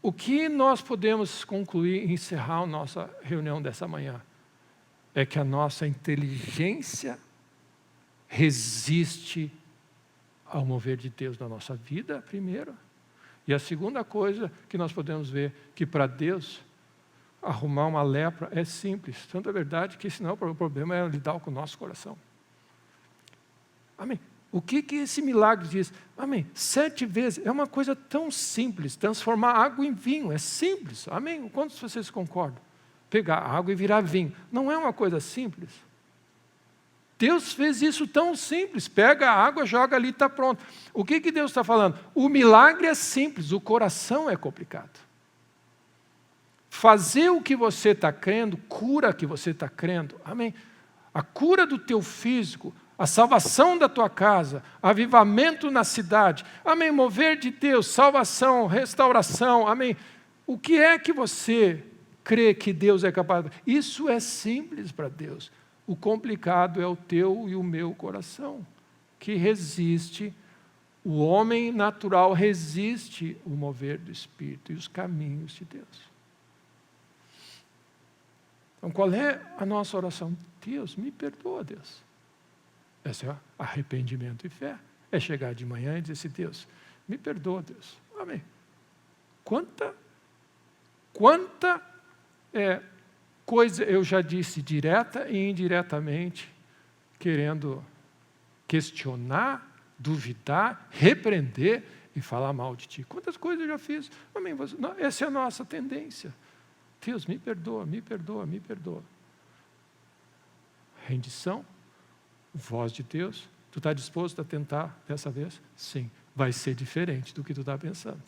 O que nós podemos concluir e encerrar a nossa reunião dessa manhã? É que a nossa inteligência resiste ao mover de Deus na nossa vida, primeiro. E a segunda coisa que nós podemos ver, que para Deus, arrumar uma lepra é simples. Tanto é verdade que senão o problema é lidar com o nosso coração. Amém. O que esse milagre diz? Amém. 7 vezes, é uma coisa tão simples, transformar água em vinho, é simples. Amém. Quantos de vocês concordam? Pegar água e virar vinho. Não é uma coisa simples. Deus fez isso tão simples. Pega a água, joga ali e está pronto. O que Deus está falando? O milagre é simples, o coração é complicado. Fazer o que você está crendo, cura que você está crendo. Amém. A cura do teu físico, a salvação da tua casa, avivamento na cidade. Amém. Mover de Deus, salvação, restauração. Amém. O que é que você crê que Deus é capaz? Isso é simples para Deus. O complicado é o teu e o meu coração, que resiste, o homem natural resiste o mover do Espírito e os caminhos de Deus. Então, qual é a nossa oração? Deus, me perdoa, Deus. Esse é arrependimento e fé. É chegar de manhã e dizer assim, Deus, me perdoa, Deus. Amém. Quanta coisa eu já disse direta e indiretamente, querendo questionar, duvidar, repreender e falar mal de ti. Quantas coisas eu já fiz? Amém. Essa é a nossa tendência. Deus, me perdoa, me perdoa, me perdoa. Rendição, voz de Deus. Tu está disposto a tentar dessa vez? Sim. Vai ser diferente do que tu está pensando.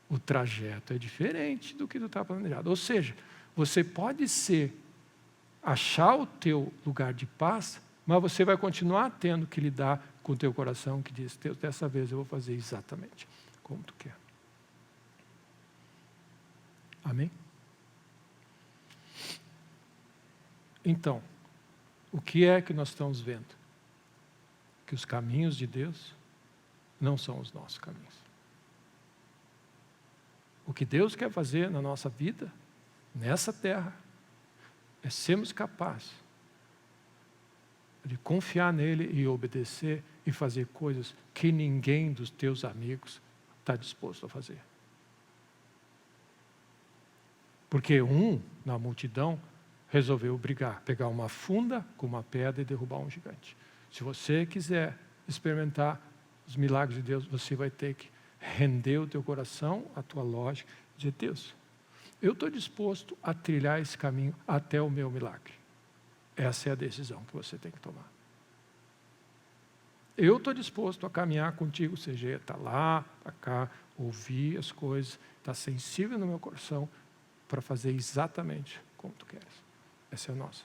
O trajeto é diferente do que tu está planejado. Ou seja, você pode achar o teu lugar de paz, mas você vai continuar tendo que lidar com o teu coração que diz, Deus, dessa vez eu vou fazer exatamente como tu quer. Amém? Então, o que é que nós estamos vendo? Que os caminhos de Deus não são os nossos caminhos. O que Deus quer fazer na nossa vida, nessa terra, é sermos capazes de confiar nele e obedecer e fazer coisas que ninguém dos teus amigos está disposto a fazer. Porque na multidão, resolveu brigar, pegar uma funda com uma pedra e derrubar um gigante. Se você quiser experimentar os milagres de Deus, você vai ter que render o teu coração, a tua lógica, e dizer, Deus, eu estou disposto a trilhar esse caminho até o meu milagre. Essa é a decisão que você tem que tomar. Eu estou disposto a caminhar contigo, CG, está lá, para cá, ouvir as coisas, está sensível no meu coração para fazer exatamente como tu queres. Essa é a nossa.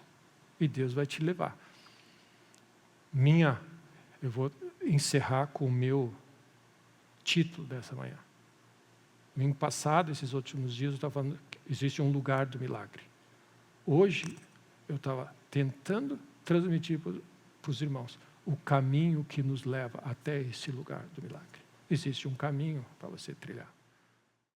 E Deus vai te levar. Eu vou encerrar com o meu título dessa manhã. Domingo passado, esses últimos dias, eu estava falando que existe um lugar do milagre. Hoje, eu estava tentando transmitir para os irmãos o caminho que nos leva até esse lugar do milagre. Existe um caminho para você trilhar.